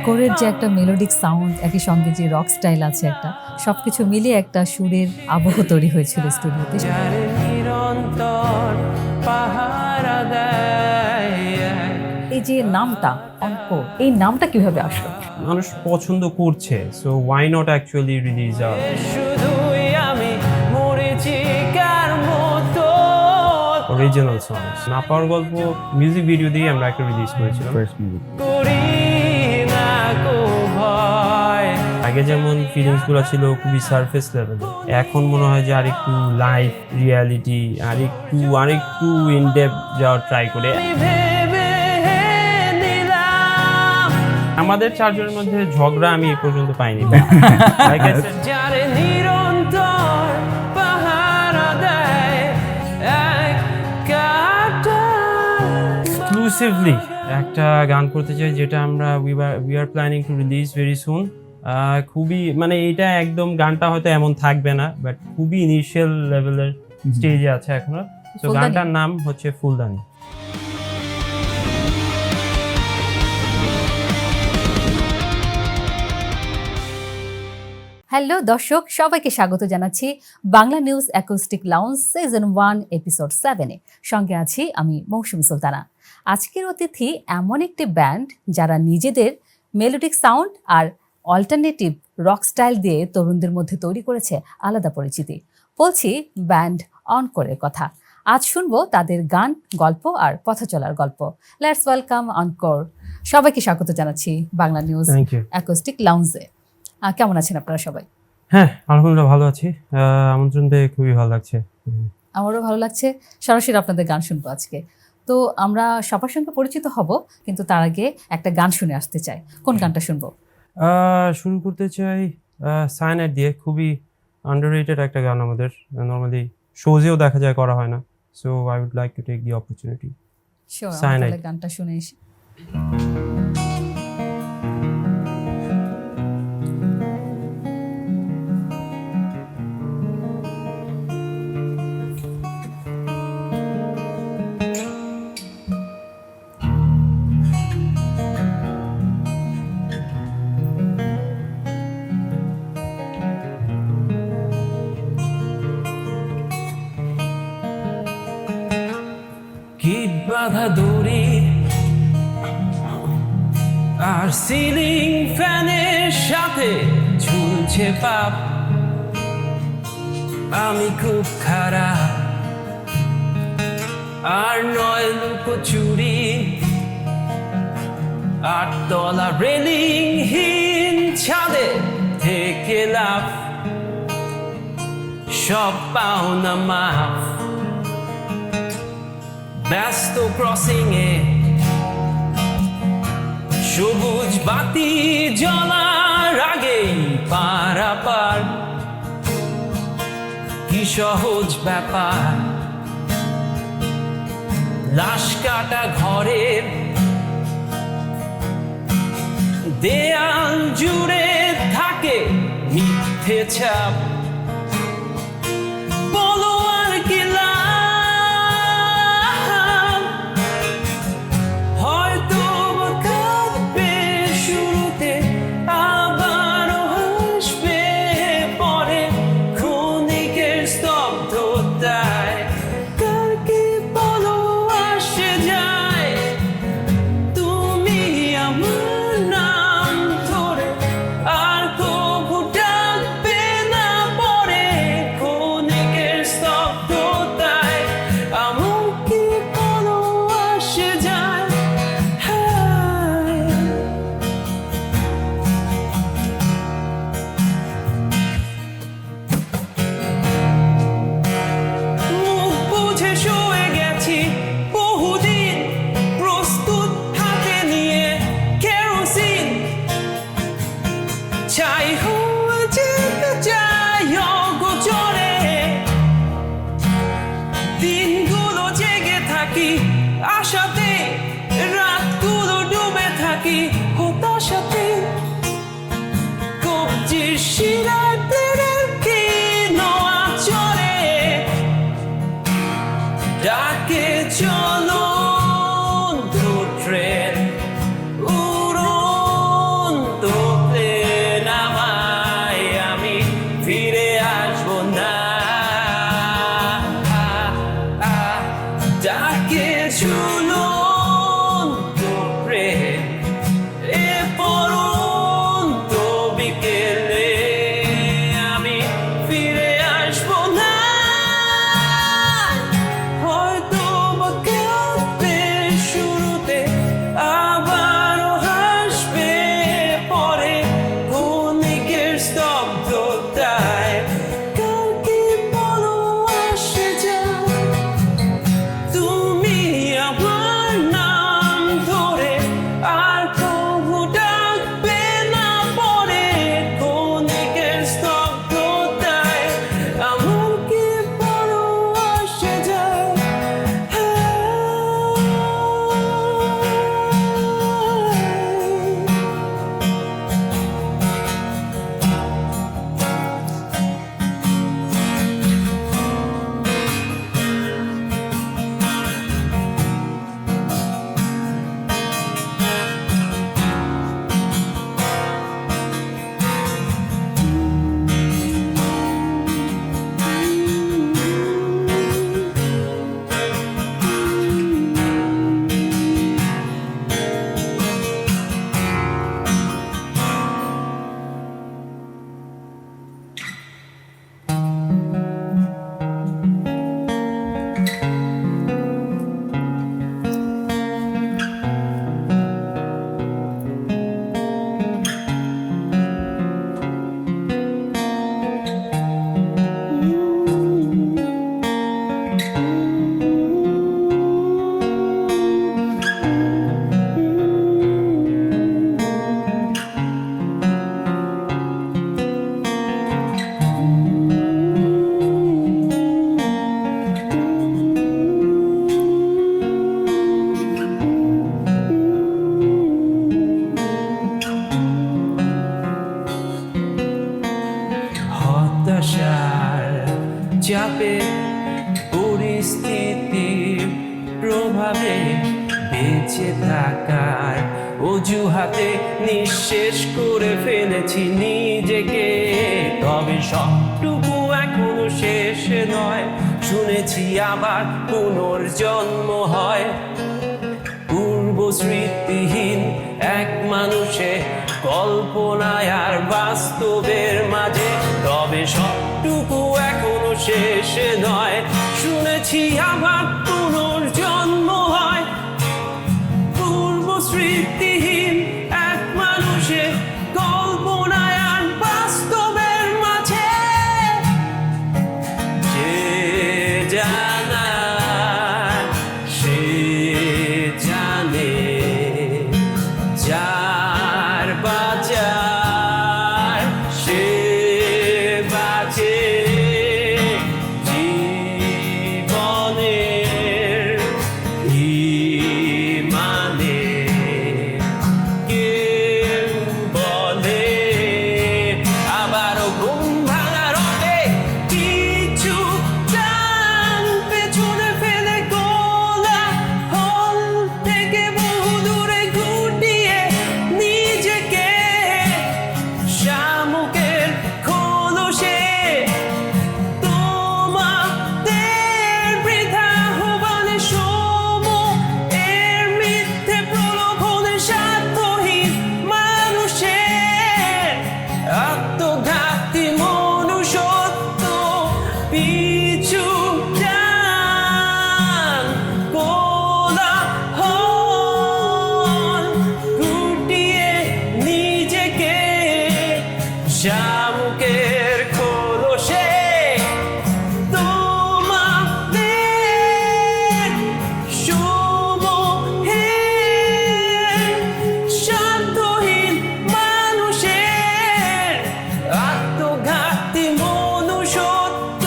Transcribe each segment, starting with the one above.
অনকোরের যে একটা melodic sound, একই সঙ্গে যে রক স্টাইল আছে একটা, সবকিছু মিলিয়ে একটা সুরের আবহ তৈরি হয়েছিল স্টুডিওতে। এই যে নামটা অনকোর, এই নামটা কিভাবে আসলো? মানুষ পছন্দ করছে, so why not actually release out. Original songs না পাওয়ার গল্প মিউজিক ভিডিও দিয়ে আমরা একটা রিলিজ করেছিলাম। আগে যেমন ফিলিংস গুলো ছিল খুবই সারফেস লেভেলে, এখন মনে হয় যে আরেকটু লাইফ রিয়ালিটি, আরেকটু ইন ডেপথ যাওয়ার ট্রাই করে। আমাদের চারজনের মধ্যে ঝগড়া আমি এই পর্যন্ত পাইনি। এক্সক্লুসিভলি একটা গান করতে চাই যেটা আমরা we are planning to release very soon. খুবই মানে এটা একদম গানটা হয়তো এমন থাকবে না, বাট খুবই ইনিশিয়াল লেভেলের স্টেজে আছে এখনো। তো গানটার নাম হচ্ছে ফুলদানি। হ্যালো দর্শক, সবাইকে স্বাগত জানাচ্ছি Bangla news acoustic lounge season 1 episode 7-এ। সঙ্গে আছি আমি মৌসুমী সুলতানা। আজকের অতিথি এমন একটি ব্যান্ড যারা নিজেদের মেলোডিক সাউন্ড আর অল্টারনেটিভ রক স্টাইল দিয়ে তরুণদের মধ্যে তৈরি করেছে আলাদা পরিচিতি। বলছি ব্যান্ড অনকোরের কথা। আজ শুনবো তাদের গান, গল্প আর পথ চলার গল্প। Let's welcome Encore. সবাইকে স্বাগত জানাচ্ছি বাংলা নিউজ অ্যাকোস্টিক লাউঞ্জে। কেমন আছেন আপনারা সবাই? হ্যাঁ, আলহামদুলিল্লাহ ভালো আছি। আমন্ত্রণ পেয়ে খুবই ভালো লাগছে। আমারও ভালো লাগছে। সরাসরি আপনাদের গান শুনবো আজকে। তো আমরা সবার সঙ্গে পরিচিত হব, কিন্তু তার আগে একটা গান শুনে আসতে চাই। কোন গানটা শুনবো? শুরু করতে চাই সায়ানাইড দিয়ে। খুবই আন্ডাররেটেড একটা গান, আমাদের নর্মালি শোজেও দেখা যায়, করা হয় না। So I would like to take the opportunity. Sure, cyanide আমরা গানটা শুনে এসে বাধা দড়ি আর সিলিং ফ্যানের সাথে ঝুলছে পাপ। আমি খুব খারাপ আর নয় লুকোচুরি, 8 তলা রেলিংহীন ছাদে থেকে লাভ, সব পাওনা মাফ। ব্যস্ত ক্রসিং এ সবুজ বাতি জ্বলার আগেই পারাপার, কি সহজ ব্যাপার। লাশ কাটা ঘরের দেয়াল জুড়ে থাকে মিথ্যে ছাপ। বলো আর কি আশাতে রাতগুলো ডুবে থাকি, হতাশাতে কবজির শিরাতে রেখে নোয়া চলে ডাকে চলো ট্রেন উড়ন বেঁচে থাকার অজুহাতে নিঃশেষ করে ফেলেছি নিজেকে, তবে সবটুকু এখনো শেষ নয়, শুনেছি আবার পুনর্জন্ম হয়। পূর্ব স্মৃতিহীন এক মানুষে কল্পনায় আর বাস্তবের মাঝে, তবে সবটুকু এখনো শেষ নয়, শুনেছি আবার পুনর্জন্ম হয়। পূর্ব স্মৃতিহীন এক মানুষে কল্পনায় আর বাস্তবের মাঝে, যে জানা সে জানে, যার বাঁচার সে বাঁচে, জীবনের মানে কেউ বলে। আবারও ঘুম ভাঙা রটে কিছু টান পেছনে ফেলে গোলা হল থেকে বহু দূরে ঘুটিয়ে নিজেকে, শামুকের খোলসে তোমাদের বৃথা আহ্বানে, এর মিথ্যে প্রলোভনে স্বার্থহীন মানুষের আত্মঘাতী মনুষ্যত্ব পিছু টান, কোলাহল গুটিয়ে নিজেকে, শামুকের খোলসে তোমাদের সমূহের শান্তহীন মানুষের আত্মঘাতী মনুষ্যত্ব।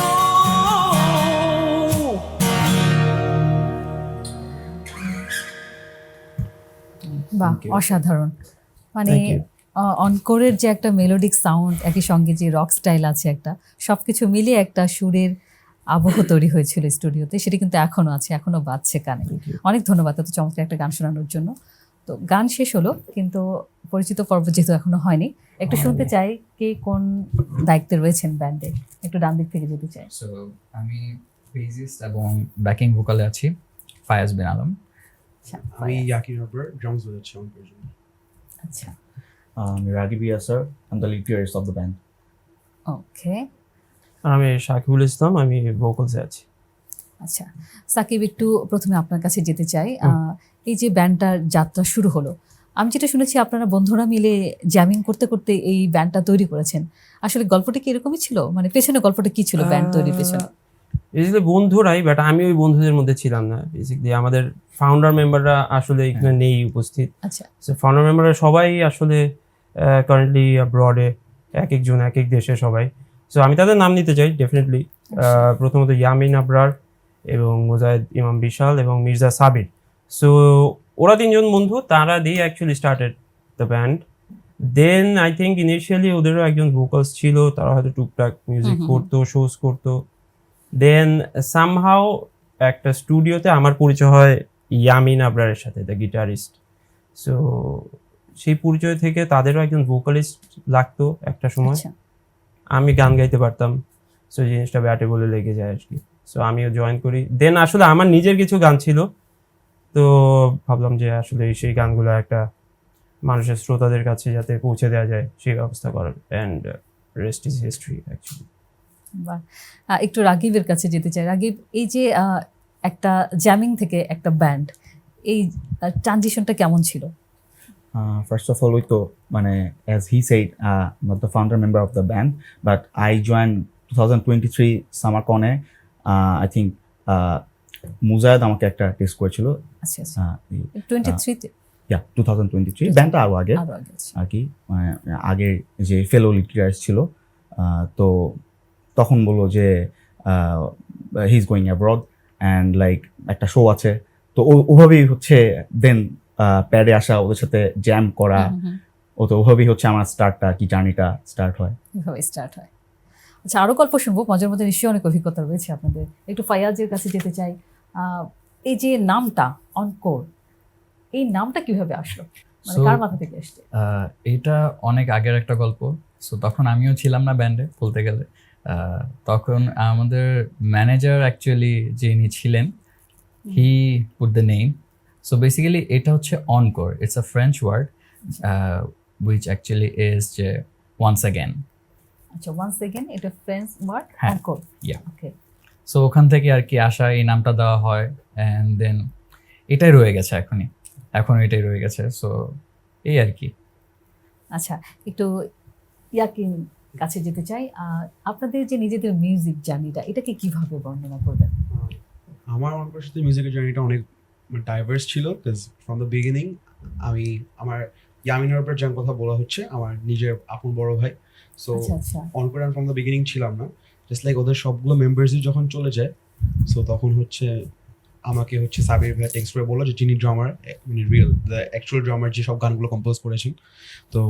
বাহ, অসাধারণ। মানে Thank you. অনকোরের যে একটা মেলোডিক সাউন্ড, একই সঙ্গে যে রক স্টাইল আছে একটা, সবকিছু মিলিয়ে একটা সুরের আবহ তৈরি হয়েছিল স্টুডিওতে, সেটা কিন্তু এখনো আছে, এখনো বাজছে কানে। অনেক ধন্যবাদ এত চমৎকার একটা গান শোনানোর জন্য। তো গান শেষ হলো, কিন্তু পরিচিত পর্ব যেহেতু এখনো হয়নি, একটু শুনতে চাই কে কোন দায়িত্বে রয়েছেন ব্যান্ডে। একটু ডান দিক থেকে যেতে চাই। সো আমি বেসিস্ট এবং ব্যাকিং ভোকালে আছি, ফায়াজ বিন আলম। আচ্ছা, আমি ইয়াকি রাবার ড্রামস বাজাচ্ছি অন পর্যন্ত। আচ্ছা, Ragib Yasser, I'm the lead guitarist of the band. ওকে, আমি শাকিবুল ইসলাম, আমি ভোকালসে আছি। আচ্ছা। সাকিব, একটু প্রথমে আপনার কাছে যেতে চাই। এই যে ব্যান্ডটার যাত্রা শুরু হলো, আমি যেটা শুনেছি আপনারা বন্ধুরা মিলে জ্যামিং করতে করতে এই ব্যান্ডটা তৈরি করেছেন। আসলে গল্পটা কি এরকমই ছিল? মানে পেছনে গল্পটা কি ছিল ব্যান্ড তৈরির পেছনে? বেসিক্যালি বন্ধুরাই, বাট আমি ওই বন্ধুদের মধ্যে ছিলাম না। বেসিক্যালি আমাদের ফাউন্ডার মেম্বাররা আসলে এখানে নেই উপস্থিত। আচ্ছা, ফাউন্ডার মেম্বাররা সবাই আসলে কারেন্টলি ব্রডে, এক একজন এক এক দেশে সবাই। সো আমি তাদের নাম নিতে চাই ডেফিনেটলি। প্রথমত ইয়ামিন আবরার এবং মোজাহিদ ইমাম বিশাল এবং মির্জা সাবির। সো ওরা তিনজন বন্ধু, তারা দিয়ে actually started the band. Then I think initially ওদেরও একজন ভোকালস ছিল, তারা হয়তো টুকটাক মিউজিক করতো, শোজ করতো। দেন সামহাও একটা স্টুডিওতে আমার পরিচয় হয় ইয়ামিন আবরারের সাথে, দ্য গিটারিস্ট। সো সেই পরিচয় থেকে তাদেরও একজন ভোকালিস্ট লাগতো একটা সময়। আচ্ছা, আমি গান গাইতে পারতাম, সো জিনিসটা ব্যাটে বলে লেগে যায় আর কি। সো আমিও জয়েন করি। দেন আসলে আমার নিজের কিছু গান ছিল, তো ভাবলাম যে আসলে সেই গানগুলো একটা মানুষের শ্রোতাদের কাছে যাতে পৌঁছে দেওয়া যায় সেই ব্যবস্থা করার। And rest is history actually. বাহ। একটু রাগিবের কাছে যেতে চাই। রাগিব, এই যে একটা জ্যামিং থেকে একটা ব্যান্ড, এই ট্রানজিশনটা কেমন ছিল? First of all, as he said, not the founder member of the band, but I joined 2023 SummerCon. I think মুজাহিদ আমাকে একটা টেস্ট করেছিল। আচ্ছা, আচ্ছা, 23-তে 2023 ব্যান্ডটা আরো আগে আরো আগে। আচ্ছা, আর কি, আগে যে ফেলো লিড গিটারিস্ট ছিল, তো তখন বললো যে he is going abroad and like একটা শো আছে, তো ওভাবেই হচ্ছে দেন প্যাডে আসা, ওদের সাথে জ্যাম করা, ও তো ওভাবেই হচ্ছে আমার স্টার্টটা কি জার্নিটা স্টার্ট হয়। এভাবে স্টার্ট হয়। আচ্ছা, আরো গল্প শুনবো, মাঝে মধ্যে নিশ্চয়ই অনেক অভিজ্ঞতা রয়েছে আপনাদের। একটু ফায়াজের কাছে যেতে চাই। এই যে নামটা অনকোর, এই নামটা কিভাবে আসলো, মানে So, কার মাথা থেকে আসছে? এটা অনেক আগের একটা গল্প। সো তখন আমিও ছিলাম না ব্যান্ডে বলতে গেলে। তখন আমাদের ম্যানেজার অ্যাকচুয়ালি যিনি ছিলেন, he put the name. So basically এটা হচ্ছে Encore, it's a French word which actually is যে ওয়ান্স অ্যাগেন। আচ্ছা, ওয়ান্স এগেন, এটা ফ্রেঞ্চ ওয়ার্ড, হ্যাঁ, অনকোর। yeah. ওকে, সো ওখান থেকে আর কি আসা, এই নামটা দেওয়া হয়, অ্যান্ড দেন এটাই রয়ে গেছে এখন এটাই রয়ে গেছে। সো এই আর কি। আচ্ছা, একটু ইয়াকিন কাছে যেতে চাই। আপনাদের যে নিজেদের মিউজিক জার্নিটা, এটাকে কিভাবে বর্ণনা করবেন? আমার অনকোর সাথে মিউজিকের জার্নিটা অনেক ডাইভার্স ছিল, বিকজ ফ্রম দ্য বিগিনিং আমার ইয়ামিন হারবার যার কথা বলা হচ্ছে আমার নিজের আপন বড় ভাই। সো আচ্ছা আচ্ছা, অনকোর আমি ফ্রম দ্য বিগিনিং ছিলাম না, জাস্ট লাইক ওদের সবগুলো মেম্বার্সই যখন চলে যায়, সো তখন হচ্ছে আমাকে হচ্ছে সাবির ভাই টেক্সট করে বললো যে যিনি ড্রামার, মানে রিয়েল দ্য অ্যাকচুয়াল ড্রামার যে সব গানগুলো কম্পোজ করেছেন, তো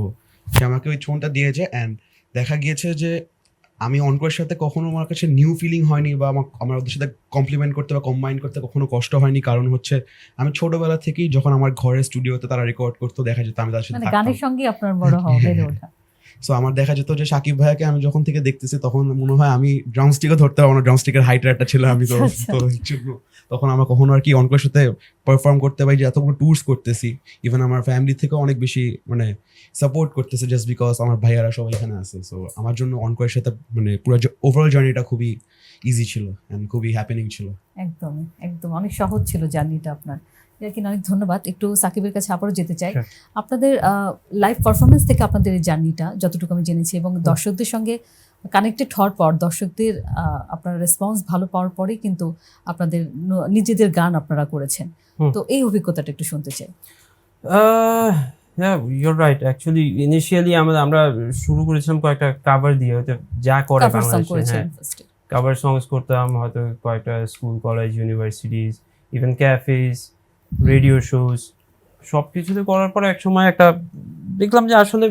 সে আমাকে ওই টোনটা দিয়েছে। অ্যান্ড দেখা গিয়েছে যে আমি অনকোরের সাথে কখনো আমার কাছে নিউ ফিলিং হয়নি, বা আমার ওদের সাথে কমপ্লিমেন্ট করতে বা কম্বাইন করতে কখনো কষ্ট হয়নি, কারণ হচ্ছে আমি ছোটবেলা থেকেই যখন আমার ঘরের স্টুডিওতে তারা রেকর্ড করতো, দেখা যেত আমি তাদের সাথে মানে থাকতাম। গানের সঙ্গে আপনার বড় হওয়া, বেড়ে ওঠা। সো আমার দেখা যেত যে সাকিব ভাইয়াকে আমি যখন থেকে দেখতেছি তখন মনে হয় আমি ড্রামস্টিকও ধরতে পারবো না, ড্রামস্টিকের হাইটার একটা ছিল আমি, তো আচ্ছা, তো এই জন্য তখন আমরা কখনো আর কি অনকোরের সাথে পারফর্ম করতে পারি যে এতগুলো ট্যুরস করতেছি, ইভেন আমার ফ্যামিলি থেকেও অনেক বেশি মানে সাপোর্ট করতেছে, জাস্ট বিকজ আমার ভাইয়ারা সবাই এখানে আছে। সো আমার জন্য অনকোরের সাথে মানে পুরো ওভারঅল জার্নিটা খুবই ইজি ছিল অ্যান্ড খুবই হ্যাপেনিং ছিল। একদম একদম অনেক সহজ ছিল জার্নিটা আপনার। ইয়াকিন, অনেক ধন্যবাদ। একটু সাকিবের কাছে আবারও যেতে চাই। Sure. আপনাদের লাইভ পারফরমেন্স থেকে আপনাদের এই জার্নিটা যতটুকু আমি জেনেছি, এবং দর্শকদের সঙ্গে কানেক্টেড হওয়ার পর, দর্শকদের আপনার রেসপন্স ভালো পাওয়ার পরেই কিন্তু আপনাদের নিজেদের গান আপনারা করেছেন। হুম। তো এই অভিজ্ঞতাটা একটু শুনতে চাই। হ্যাঁ, ইউর রাইট। অ্যাকচুয়ালি ইনিশিয়ালি আমরা শুরু করেছিলাম কয়েকটা কাভার দিয়ে, হয়তো যা করে কভার সং বাংলাদেশে, করেছেন হ্যাঁ, ফার্স্টে। কাভার সংস করতাম, হয়তো কয়েকটা school, college, universities, even ক্যাফেজ, radio shows, সব কিছুতে করার পরে এক সময় একটা দেখলাম যে আসলে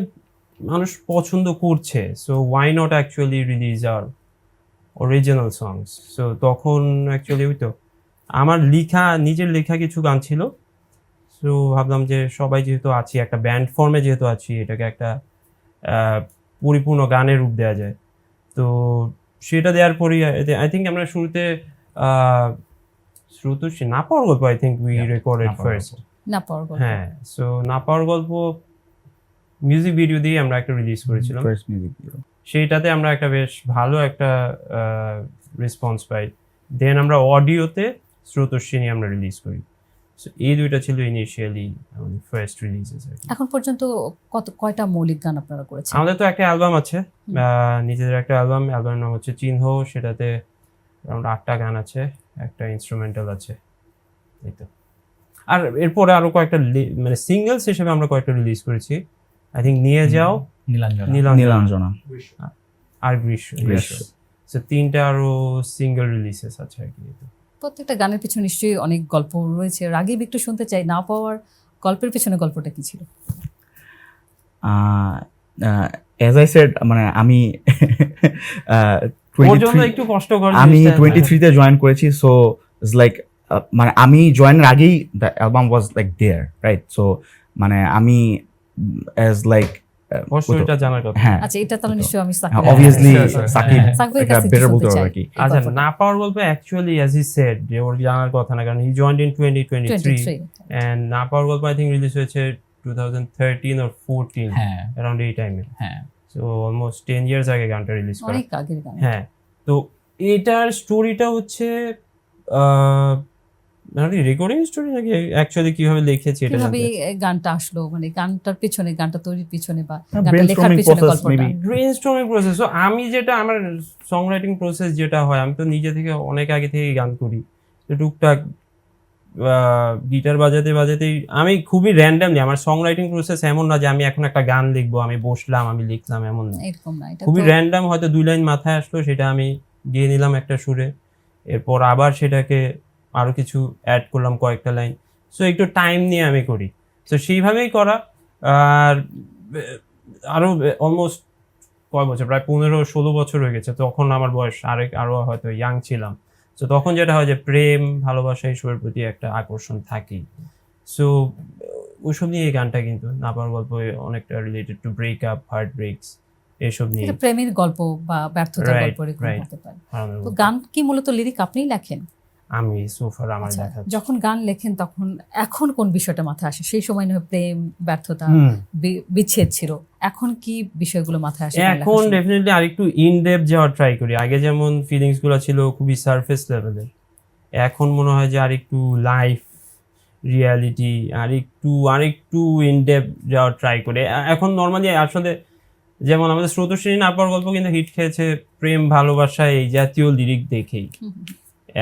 মানুষ পছন্দ করছে, so why not actually release our original songs. So তখন অ্যাকচুয়ালি ওই তো আমার নিজের লেখা কিছু গান ছিল, সো ভাবলাম যে সবাই যেহেতু আছি, একটা ব্যান্ড ফর্মে যেহেতু আছি, এটাকে একটা পরিপূর্ণ গানের রূপ দেওয়া যায়। তো সেটা দেওয়ার পরই আই থিঙ্ক আমরা শুরুতে না পাওয়ার গল্প, আই থিঙ্ক উই রেকর্ডেড না পাওয়ার ফার্স্ট। না পাওয়ার গল্প। হ্যাঁ, সো না পাওয়ার গল্প মিউজিক ভিডিও দিয়ে আমরা একটা রিলিজ করেছিলাম। First music video. সেইটাতে আমরা একটা বেশ ভালো একটা রেসপন্স পাই। দেন আমরা অডিওতে স্রোতস্বিনী আমরা রিলিজ করি। সো এই দুইটা ছিল ইনিশিয়ালি আমাদের ফার্স্ট রিলিজেস আর কি। এখন পর্যন্ত কয়টা মৌলিক গান আপনারা করেছেন? আমাদের তো একটা অ্যালবাম আছে, নিজেদের একটা অ্যালবামের নাম হচ্ছে চিহ্ন, সেটাতে অ্যারাউন্ড 8টা গান আছে, একটা ইনস্ট্রুমেন্টাল আছে, এই তো। আর এরপরে আরো কয়েকটা মানে সিঙ্গেলস হিসেবে আমরা কয়েকটা রিলিজ করেছি, আই থিঙ্ক নিয়ে যাও, নীলাঞ্জনা। আর গ্রীষ্ম। সো 3টা আরো সিঙ্গেল রিলিজেস আছে আর কি। প্রত্যেকটা গানের পিছনে নিশ্চয়ই অনেক গল্প রয়েছে। রাগিব, একটু শুনতে চাই, না পাওয়ার গল্পের পিছনে গল্পটা কি ছিল? অ্যাজ আই সেড, মানে আমি ওর জন্য একটু কষ্টকর আমি জিনিসটা, 23-তে জয়েন করেছি। সো ইটস লাইক মানে আমি জয়েনের আগেই the album was like there, right? So মানে আমি অ্যাজ লাইক অবশ্যই এটা জানার কথা। হ্যাঁ, আচ্ছা, এটা তাহলে নিশ্চয়ই আমি Shakib obviously Sure, sure. Shakib সাকিবের এটা কাছে একটু বেটার শুনতে বলতে পারবে চাই। আর কি। এই আচ্ছা, গল্পটা। না পাওয়ার গল্প অ্যাকচুয়ালি অ্যাজ হি সেড যে ওর জানার কথা না, কারণ হি জয়েন্ড ইন 2023 এন্ড না পাওয়ার গল্প আই থিঙ্ক রিলিজ হয়েছে 2013 or 14, হ্যাঁ অ্যারাউন্ড এই টাইমে। হ্যাঁ সো অলমোস্ট 10 ইয়ার্স আগে গানটা রিলিজ করা। অনেক আগের গান। হ্যাঁ, তো এটার স্টোরিটা হচ্ছে রেকর্ডিং স্টোরি নাকি অ্যাকচুয়ালি কিভাবে লিখেছি এটা কিভাবে জানতে এই গানটা আসলো, মানে গানটার পিছনে, গানটা তৈরির পিছনে বা গানটা লেখার brainstorming পিছনে process গল্পটা? maybe. Brainstorming process. সো আমি যেটা আমার সং রাইটিং প্রসেস যেটা হয়, আমি তো নিজে থেকে অনেক আগে থেকে গান করি, তো টুকটাক গিটার বাজাতে বাজাতেই আমি খুবই র্যান্ডামলি, আমার সং রাইটিং প্রসেস এমন না যে আমি এখন একটা গান লিখবো, আমি বসলাম আমি লিখলাম, এমন না। এরকম না, এটা খুবই তো র্যান্ডাম, হয়তো 2 লাইন মাথায় আসলো, সেটা আমি গিয়ে নিলাম একটা সুরে, এরপর আবার সেটাকে আরো কিছু অ্যাড করলাম কয়েকটা লাইন। সো একটু টাইম নিয়ে আমি করি, সো সেইভাবেই করা। আর আরো অলমোস্ট কয় বছর, প্রায় 15-16 বছর হয়ে গেছে, তখন আমার বয়স আরো হয়তো ইয়াং ছিলাম। তো তখন যেটা হয় যে প্রেম ভালোবাসা এইসবের প্রতি একটা আকর্ষণ থাকেই। সো ওইসব নিয়ে এই গানটা কিন্তু না পাওয়ার গল্প অনেকটা রিলেটেড টু ব্রেকআপ, হার্ট ব্রেকস, এসব নিয়ে। এটা প্রেমের গল্প বা ব্যর্থতার Right, গল্প এরকম right. হতে পারে। হারানোর তো গল্প। গান কি মূলত লিরিক আপনিই লেখেন? আমি সোফার আমার আচ্ছা, দেখা যখন গান লেখেন তখন এখন কোন বিষয়টা মাথায় আসে? সেই সময় নয় প্রেম, ব্যর্থতা, বিচ্ছেদ ছিল, এখন কি বিষয়গুলো মাথায় আসে গান লেখার এখন সময়? ডেফিনেটলি আরেকটু ইন ডেপথ যাওয়ার ট্রাই করি। আগে যেমন ফিলিংস গুলো ছিল খুবই সারফেস লেভেলের, এখন মনে হয় যে আরেকটু লাইফ রিয়ালিটি আরেকটু ইন ডেপথ যাওয়ার ট্রাই করি। এখন নর্মালি আসলে যেমন আমাদের স্রোতশ্রেণী না পাওয়ার গল্প কিন্তু হিট খেয়েছে প্রেম, ভালোবাসা এই জাতীয় লিরিক দেখেই।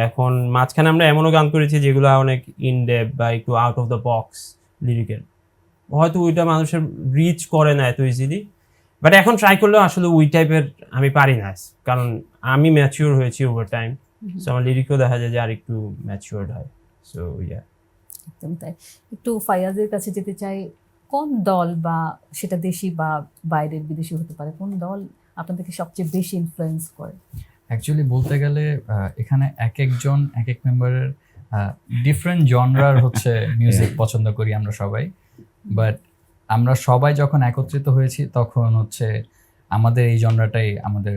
এখন মাঝখানে আমরা এমনও গান করেছি যেগুলো অনেক ইন ডেপথ বা একটু আউট অফ দ্য বক্স লিরিকের, হয়তো ওইটা মানুষের রিচ করে না এত ইজিলি, বাট এখন ট্রাই করলেও আসলে ওই টাইপের আমি পারি না, কারণ আমি ম্যাচিওর হয়েছি ওভার টাইম। সো আমার লিরিকও দেখা যায় যে আর একটু ম্যাচিওরড হয়। সো ইয়া, একদম তাই। একটু ফায়াজের কাছে যেতে চাই, কোন দল বা সেটা দেশি বা বাইরের বিদেশি হতে পারে, কোন দল আপনাদেরকে সবচেয়ে বেশি ইনফ্লুয়েন্স করে? অ্যাকচুয়ালি বলতে গেলে এখানে এক একজন এক এক মেম্বারের ডিফারেন্ট জনরার হচ্ছে মিউজিক পছন্দ করি আমরা সবাই, বাট আমরা সবাই যখন একত্রিত হয়েছি তখন হচ্ছে আমাদের এই জনরাটাই আমাদের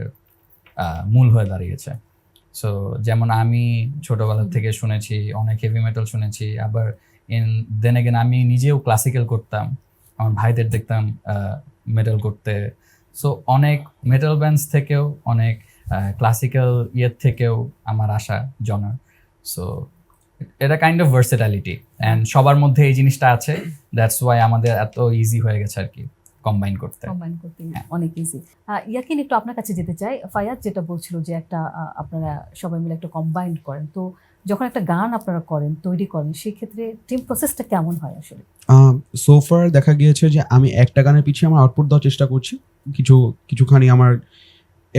মূল হয়ে দাঁড়িয়েছে। সো যেমন আমি ছোটবেলা থেকে শুনেছি অনেক হেভি মেটাল শুনেছি, আবার দেন এগেন আমি নিজেও ক্লাসিক্যাল করতাম, আমার ভাইদের দেখতাম মেটাল করতে। সো অনেক মেটাল ব্যান্ডস থেকেও অনেক ক্লাসিক্যাল ইয়ের থেকেও আমার আশা জনার। সো এটা কাইন্ড অফ ভার্সেটালিটি অ্যান্ড সবার মধ্যে এই জিনিসটা আছে, দ্যাটস ওয়াই আমাদের এত ইজি হয়ে গেছে আর কি কম্বাইন করতে। অনেক ইজি। ইয়াকিন, একটু আপনার কাছে যেতে চাই। ফায়াজ যেটা বলছিল যে একটা আপনারা সবাই মিলে একটা কম্বাইন করেন, তো যখন একটা গান আপনারা করেন, তৈরি করেন, সেই ক্ষেত্রে টিম প্রসেসটা কেমন হয় আসলে? সোফার দেখা গিয়েছে যে আমি একটা গানের পিছিয়ে আমার আউটপুট দেওয়ার চেষ্টা করছি, কিছুখানি আমার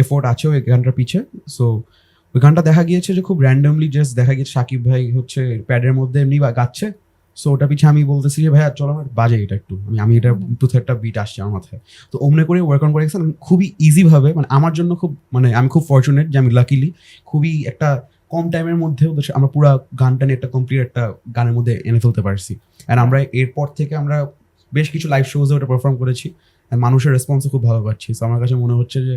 এফোর্ট আছে ওই গানটার পিছে। সো ওই গানটা দেখা গিয়েছে যে খুব র্যান্ডমলি জাস্ট দেখা গিয়েছে সাকিব ভাই হচ্ছে প্যাডের মধ্যে এমনি গাচ্ছে, সো ওটা পিছিয়ে আমি বলতেছি যে ভাইয়া চলো আমার বাজে এটা একটু, আমি এটা টু একটা বিট আসছে আমার মাথায়, তো অমনে করে ওয়ার্ক অন করে গেছেন খুবই ইজিভাবে। মানে আমার জন্য খুব আমি খুব ফর্চুনেট যে আমি লাকিলি খুবই একটা কম টাইমের মধ্যে আমরা পুরো গানটা নিয়ে একটা কমপ্লিট একটা গানের মধ্যে এনে ফেলতে পারছি। অ্যান্ড আমরা এরপর থেকে আমরা বেশ কিছু লাইভ শোজে ওটা পারফর্ম করেছি, অ্যান্ড মানুষের রেসপন্সও খুব ভালো পাচ্ছি। সো আমার কাছে মনে হচ্ছে যে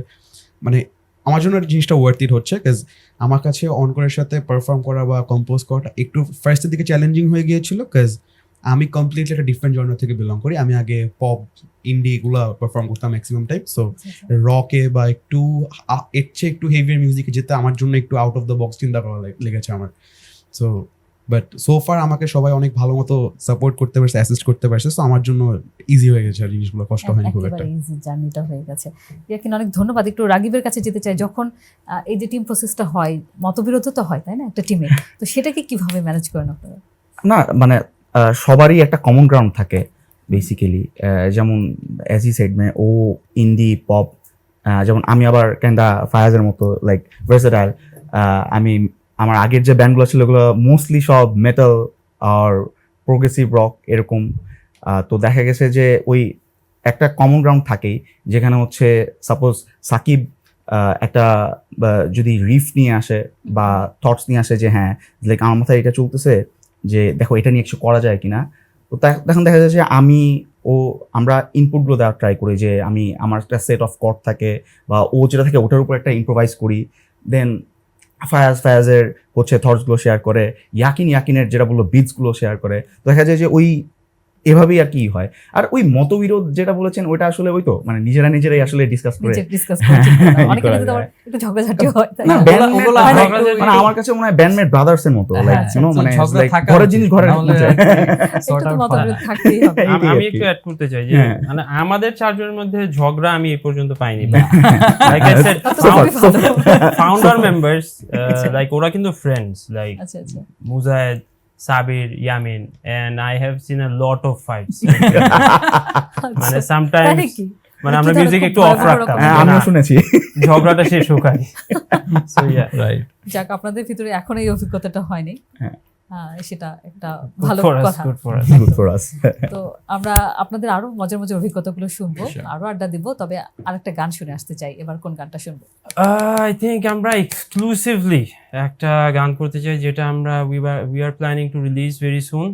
মানে আমার জন্য জিনিসটা ওয়ার্থ ইট হচ্ছে, বিকজ আমার কাছে অনকরের সাথে পারফর্ম করা বা কম্পোজ করাটা একটু ফার্স্টের দিকে চ্যালেঞ্জিং হয়ে গিয়েছিল, বিকজ আমি কমপ্লিটলি একটা ডিফারেন্ট জনার থেকে বিলং করি। আমি আগে পপ, ইন্ডি এগুলো পারফর্ম করতাম ম্যাক্সিমাম টাইম। সো রকে বা একটু এর চেয়ে একটু হেভিয়ার মিউজিকে যেতে আমার জন্য একটু আউট অফ দ্য বক্স চিন্তা করা লেগেছে আমার। সো বাট সো ফার আমাকে সবাই অনেক ভালো মতো সাপোর্ট করতে পারছে, অ্যাসিস্ট করতে পারছে। সো আমার জন্য ইজি হয়ে গেছে আর জিনিসগুলো, কষ্ট হয়নি খুব একটা। ইজি জার্নিটা হয়ে গেছে। ইয়াকিন, অনেক ধন্যবাদ। একটু রাগিবের কাছে যেতে চাই, যখন এই যে টিম প্রসেসটা হয়, মতবিরোধতা হয় তাই না একটা টিমে, তো সেটাকে কিভাবে ম্যানেজ করেন আপনারা? না মানে সবারই একটা কমন গ্রাউন্ড থাকে বেসিক্যালি, যেমন অ্যাজ ই সেড মানে ও ইন্ডি পপ, যেমন আমি আবার কেন্দা ফায়াজের মতো লাইক ভার্সেটাইল। আমি আমার আগের যে ব্যান্ডগুলো ছিল ওগুলো মোস্টলি সব মেটাল আর প্রোগ্রেসিভ রক এরকম। তো দেখা গেছে যে ওই একটা কমন গ্রাউন্ড থাকেই, যেখানে হচ্ছে সাপোজ সাকিব একটা যদি রিফ নিয়ে আসে বা থটস নিয়ে আসে যে হ্যাঁ লাইক আমার মাথায় এটা চলতেছে যে দেখো এটা নিয়ে কিছু করা যায় কিনা, তো তখন দেখা যায় যে আমরা ইনপুটগুলো দেওয়ার ট্রাই করি, যে আমার একটা সেট অফ কর্ড থাকে বা ও যেটা থাকে ওটার উপর একটা ইম্প্রোভাইজ করি। দেন ফায়াজের হচ্ছে থটসগুলো শেয়ার করে, ইয়াকিনের যেটা বললো বিটসগুলো শেয়ার করে। দেখা যায় যে ওই এভাবেই আর কি হয়। আর ওই মতবিরোধ যেটা বলেছেন ওইটা আসলে ওই তো মানে নিজেরাই আসলে ডিসকাস করে অনেকের মধ্যে তো আবার একটু ঝগড়াঝাটি হয় তাই না, না? bandmate হয় না ঝগড়াঝাটি মানে আমার কাছে মনে হয় ব্যান্ডমেট ব্রাদার্স এর মতো, লাইক ইউ নো মানে ঝগড়া like থাকা ঘরের উচিত, জিনিস ঘরে নাহলে রাখতে চায়। sort একটু তো out মতবিরোধ থাকতেই হবে। এইটাই আমি আর কি। একটু অ্যাড করতে চাই যে হ্যাঁ। মানে আমাদের চারজনের মধ্যে ঝগড়া আমি এই পর্যন্ত পাইনি। না। লাইক আই সেড, তো খুবই ভালো। ফাউন্ডার মেম্বার্স লাইক ওরা কিন্তু ফ্রেন্ডস, লাইক আচ্ছা আচ্ছা। মুজাহিদ, Sabir, Yamin, and I have seen a lot of fights. মানে আচ্ছা। sometimes তাই নাকি? মানে আমরা কি মিউজিক ধরনের একটু খুব অফ ভয়াবহ রাখতাম, রকম? হ্যাঁ, যে আমিও না, শুনেছি। ঝগড়াটা শেষ হোক আগে। So yeah, right. যাক, আপনাদের ভিতরে এখন এই অভিজ্ঞতাটা হয়নি, হ্যাঁ। সেটা একটা good ভালো for us, কথা। good for us. Good for us. তো আমরা আপনাদের আরো মজার মজার অভিজ্ঞতাগুলো শুনবো, Sure. আরো আড্ডা দিব, তবে আরেকটা গান শুনে আসতে চাই। এবার কোন গানটা শুনবো? I think আমরা এক্সক্লুসিভলি একটা গান করতে চাই যেটা আমরা we are planning to release very soon.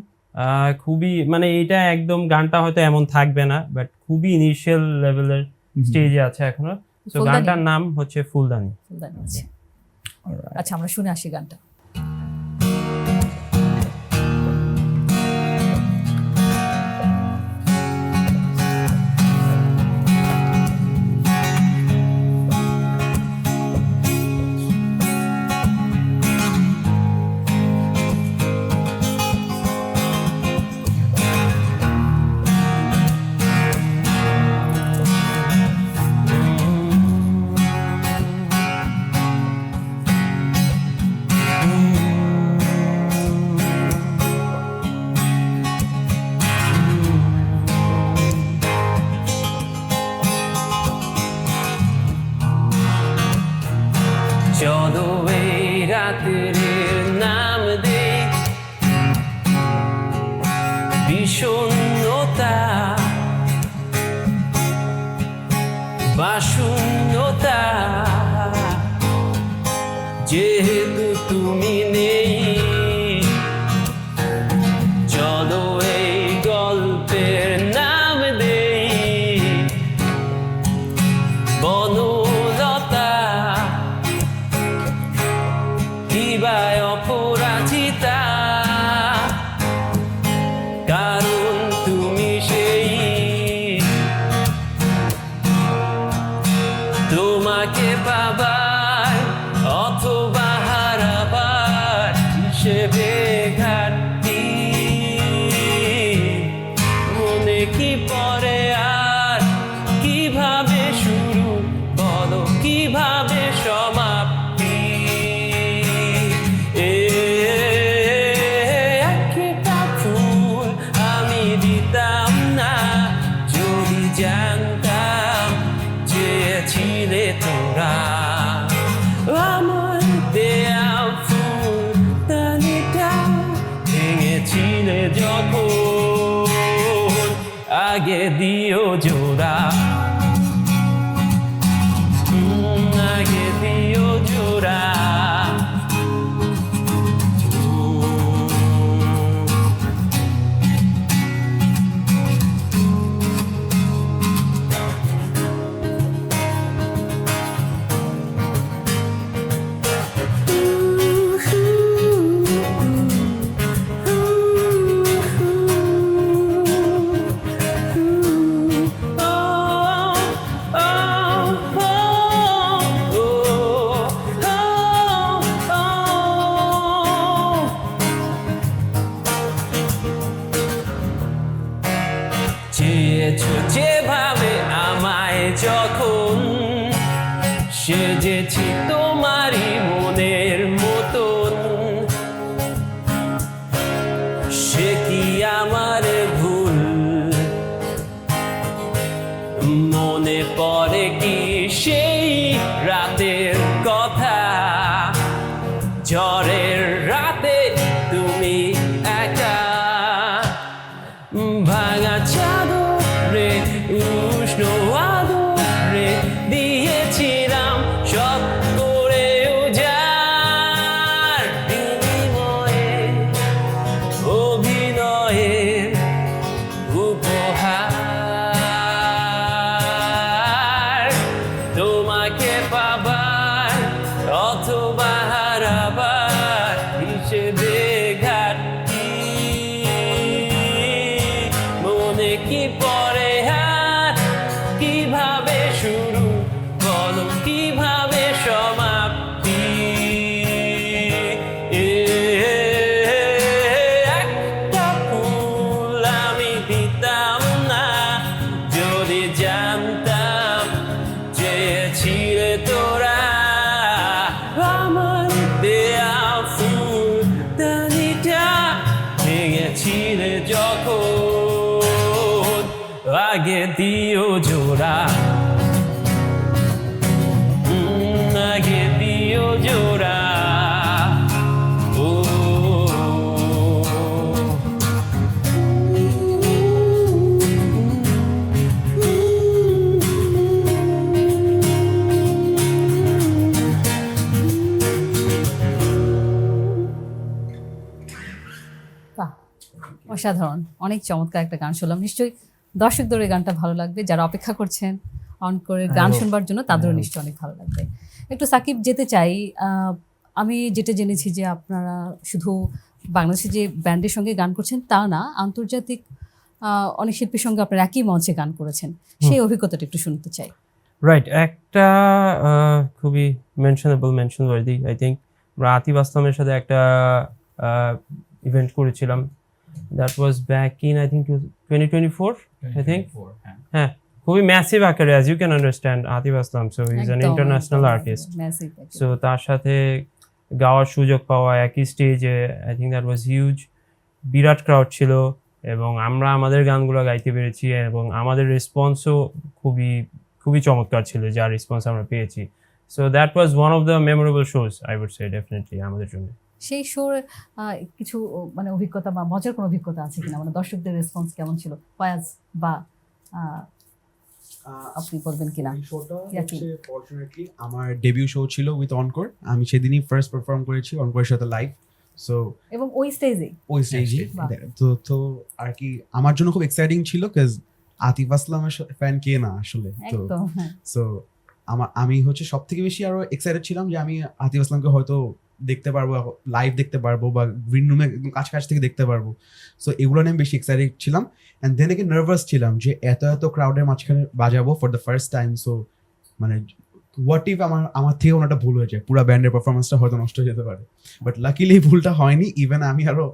খুবই মানে এটা একদম গানটা হয়তো এমন থাকবে না, বাট খুবই ইনিশিয়াল লেভেলের স্টেজে আছে এখনো। তো ফুলদানি? গানটার নাম হচ্ছে ফুলদানি। ফুলদানি আছে। আচ্ছা, আমরা শুনে আসি গানটা। চলো এই রাতের নাম দে বিষণ্ণতা বা শূন্যতা, যেহেতু তুমি নেই। চলো এই গল্পের নাম দেই বনলতা কিবা অপরাজিতা, কারণ তুমি সেই। তোমাকে পাবার অথবা হারাবার হিসেবে ঘাটতি মনে কি পড়ে আর কিভাবে শুরু বলো কিভাবে সমাপ্তি। একটা ফুল আমি দিতাম না যদি জানতাম চেয়েছিলে তোরা। আমার দেয়া ফুল দানিটা ভেঙেছিলে যখন আগে দিও জোড়া, আগে দিও জোড়া। চেয়েছো যেভাবে আমায় যখন সেজেছি তোমারই মনের মতন, সে কি আমার ভুল? মনে পড়ে কি সেই রাতের কথা, ঝড়ের রাতে তুমি একা ভাঙা চাদরে উষ্ণ আদরে দিয়েছিলাম সব করে উজাড়, বিনিময়ে অভিনয়ের উপহার। তোমাকে পাবার অথবা হারাবার হিসেবে ঘাটতি মনে কি পড়ে আর কিভাবে শুরু বলো কিভাবে সমাপ্তি। একটা ফুল আমি দিতাম না যদি জানতাম চেয়েছিলে তোরা। আমার দেয়া ফুল দানিটা ভেঙেছিলে যখন আগে দিও জোড়া, আগে দিও জোড়া। ও বাহ, অসাধারণ, অনেক চমৎকার একটা গান শুনলাম। নিশ্চয়ই দর্শকদের এই গানটা ভালো লাগবে, যারা অপেক্ষা করছেন অন করে গান hope. শুনবার জন্য তাদেরও I hope. নিশ্চয়ই অনেক ভালো লাগবে। একটু সাকিব যেতে চাই, আমি যেটা জেনেছি যে আপনারা শুধু বাংলাদেশে যে ব্যান্ডের সঙ্গে গান করছেন তা না, আন্তর্জাতিক অনেক শিল্পীর সঙ্গে আপনারা একই মঞ্চে গান করেছেন, সেই অভিজ্ঞতাটা একটু শুনতে চাই। রাইট, একটা খুবই মেনশন ওয়ার্দি আই থিঙ্ক, আমরা আতিফ আসলামের সাথে একটা ইভেন্ট করেছিলাম, that was back in I think 2024 I think. 2024, হ্যাঁ। হ্যাঁ, খুবই ম্যাসিভ আকারে, as you can understand, Atif Aslam, so he is an একদম, ইন্টারন্যাশনাল একদম, আর্টিস্ট। massive একটা। সো তার সাথে গাওয়ার সুযোগ পাওয়া একই স্টেজে, I think that was huge. বিরাট ক্রাউড ছিল এবং আমরা আমাদের গানগুলো গাইতে পেরেছি এবং আমাদের রেসপন্সও খুবই খুবই চমৎকার ছিল, যা রেসপন্স আমরা পেয়েছি। So that was one of the memorable shows I would say definitely আমাদের জন্য। সেই শোর কিছু মানে অভিজ্ঞতা বা মজার কোনো অভিজ্ঞতা আছে কিনা, মানে দর্শকদের রেসপন্স কেমন ছিল, ফয়াজ বা আপনি বলবেন কিনা? এই শোটা ইয়াকি। হচ্ছে ফরচুনেটলি আমার ডেবিউ শো ছিল উইথ অনকোর, আমি সেদিনই ফার্স্ট পারফর্ম করেছি অনকোরের সাথে লাইভ। সো এবং ওই স্টেজে ওই স্টেজে বাহ। তো আর কি আমার জন্য খুব এক্সাইটিং ছিল, কাজ আতিফ আসলামের ফ্যান কে না আসলে। তো একদম, হ্যাঁ। সো আমি হচ্ছে সব থেকে বেশি আরো এক্সাইটেড ছিলাম যে আমি আতিফ আসলামকে হয়তো দেখতে পারবো, লাইভ দেখতে পারবো বা গ্রিন রুমে একদম কাছাকাছি থেকে দেখতে পারবো। সো এগুলো নিয়ে আমি বেশি এক্সাইটেড ছিলাম, অ্যান্ড দেন একে নার্ভাস ছিলাম যে এত ক্রাউডের মাঝখানে বাজাবো for the first time. So মানে হোয়াট ইফ আমার থেকে ওনাটা ভুল হয়ে যায়, পুরো ব্যান্ডের পারফরমেন্সটা হয়তো নষ্ট হয়ে যেতে পারে। বাট লাকিলি এই ভুলটা হয়নি, ইভেন আমি আরো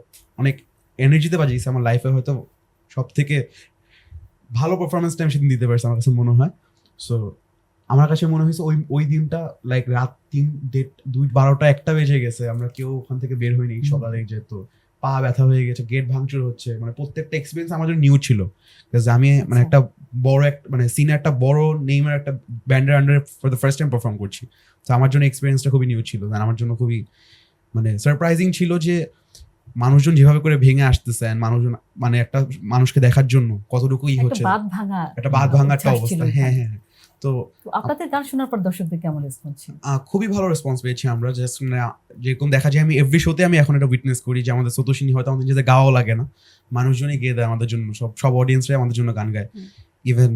অনেক এনার্জিতে বাজিয়েছি, আমার লাইফে হয়তো সব থেকে ভালো পারফরমেন্সটা আমি সেদিন দিতে পারছি আমার কাছে মনে হয়। সো আমার কাছে মনে হয়েছে ওই দিনটা লাইক রাত 2:12 বেজে গেছে, আমরা কেউ ওখান থেকে বের হইনি সকালে, যেহেতু পা ব্যথা হয়ে গেছে, গেট ভাঙচুর হচ্ছে, মানে প্রত্যেকটা এক্সপিরিয়েন্স আমার জন্য নিউ ছিল। আমি মানে একটা বড় মানে সিনে একটা বড় নেইমের একটা ব্যান্ডের আন্ডারে for the first time perform করছি। তো আমার জন্য এক্সপিরিয়েন্সটা খুবই নিউ ছিল, আমার জন্য খুবই মানে সারপ্রাইজিং ছিল যে মানুষজন যেভাবে করে ভেঙে আসতেছে, মানুষজন মানে একটা মানুষকে দেখার জন্য কতটুকু হচ্ছে, একটা বাঁধ ভাঙা একটা অবস্থা। হ্যাঁ হ্যাঁ। তো আপনাদের গান শোনার পর দর্শকদের কেমন রেসপন্স ছিল? খুবই ভালো রেসপন্স পেয়েছি আমরা। জাস্ট যেরকম দেখা যায়, আমি এভরি শোতে আমি এখন এটা উইটনেস করি যে আমাদের সতোষিনী হয়তো আমাদের নিজেদের গাওয়াও লাগে না, মানুষজনই গেয়ে দেয় আমাদের জন্য, সব অডিয়েন্সরাই আমাদের জন্য গান গায়। ইভেন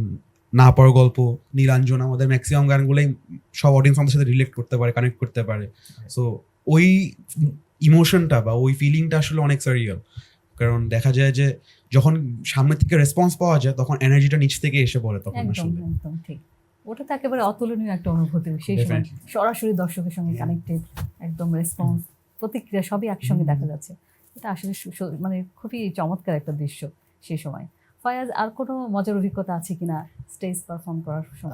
না পর গল্প, নীলাঞ্জন, আমাদের ম্যাক্সিমাম গানগুলোই সব অডিয়েন্স আমাদের সাথে রিলেট করতে পারে, কানেক্ট করতে পারে। সো ওই ইমোশনটা বা ওই ফিলিংটা আসলে অনেক সারিয়াল, কারণ দেখা যায় যে যখন সামনে থেকে রেসপন্স পাওয়া যায় তখন এনার্জিটা নিচ থেকে এসে পড়ে তখন একদম আসলে। একদম ঠিক, ওটা তো একেবারে অতুলনীয় একটা অনুভূতি সেই সময়, Definitely. সরাসরি দর্শকের সঙ্গে কানেক্টেড, একদম রেসপন্স, প্রতিক্রিয়া সবই একসঙ্গে দেখা যাচ্ছে। এটা আসলে মানে খুবই চমৎকার একটা দৃশ্য সেই সময়। ফয়াজ, আর কোনো মজার অভিজ্ঞতা আছে কিনা স্টেজ পারফর্ম করার সময়?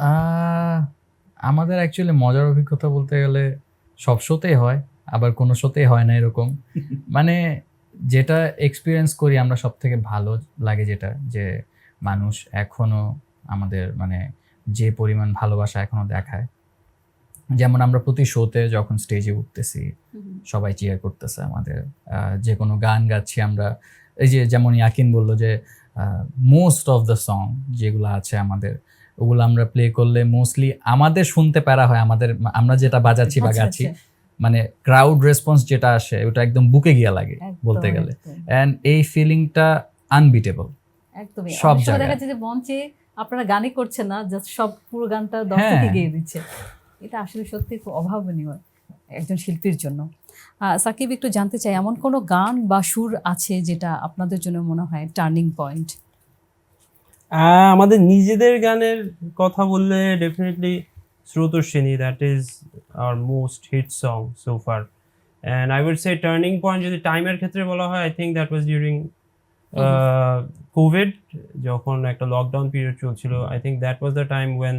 আমাদের অ্যাকচুয়ালি মজার অভিজ্ঞতা বলতে গেলে সব শোতেই হয়, আবার কোনো শোতেই হয় না এরকম। মানে যেটা এক্সপিরিয়েন্স করি আমরা সব থেকে ভালো লাগে যেটা, যে মানুষ এখনো আমাদের মানে যে পরিমাণ ভালোবাসা এখনো দেখায়। যেমন আমরা প্রতি শোতে যখন স্টেজে উঠতেছি সবাই চিয়ার করতেছে আমাদের, যে কোনো গান গাচ্ছি আমরা, এই যে যেমন ইয়াকিন বললো যে মোস্ট অফ দ্য সং যেগুলো আছে আমাদের, ওগুলো আমরা প্লে করলে মোস্টলি আমাদের শুনতে পারা হয়, আমরা যেটা বাজাচ্ছি বা আচ্ছা, গাচ্ছি, আচ্ছা। মানে ক্রাউড রেসপন্স যেটা আসে ওটা একদম বুকে গিয়া লাগে একদম, বলতে গেলে। একদম, অ্যান্ড এই ফিলিংটা আনবিটেবল একদমই। সব অনেক সময় জায়গায়। দেখা যাচ্ছে যে মঞ্চে আপনারা গানই করছেন না, জাস্ট সব পুরো গানটা দর্শকই হ্যাঁ। গেয়ে দিচ্ছে। এটা আসলে সত্যি খুব অভাবনীয় একজন শিল্পীর জন্য। সাকিব, একটু জানতে চাই, এমন কোনো গান বা সুর আছে যেটা আপনাদের জন্য মনে হয় টার্নিং পয়েন্ট? আমাদের নিজেদের গানের কথা বললে definitely Srotoshwini, that is our most hit song so far. And I would say turning point যদি টাইমের ক্ষেত্রে বলা হয়, I think that was during COVID, যখন একটা লকডাউন পিরিয়ড চলছিল। I think that was the time when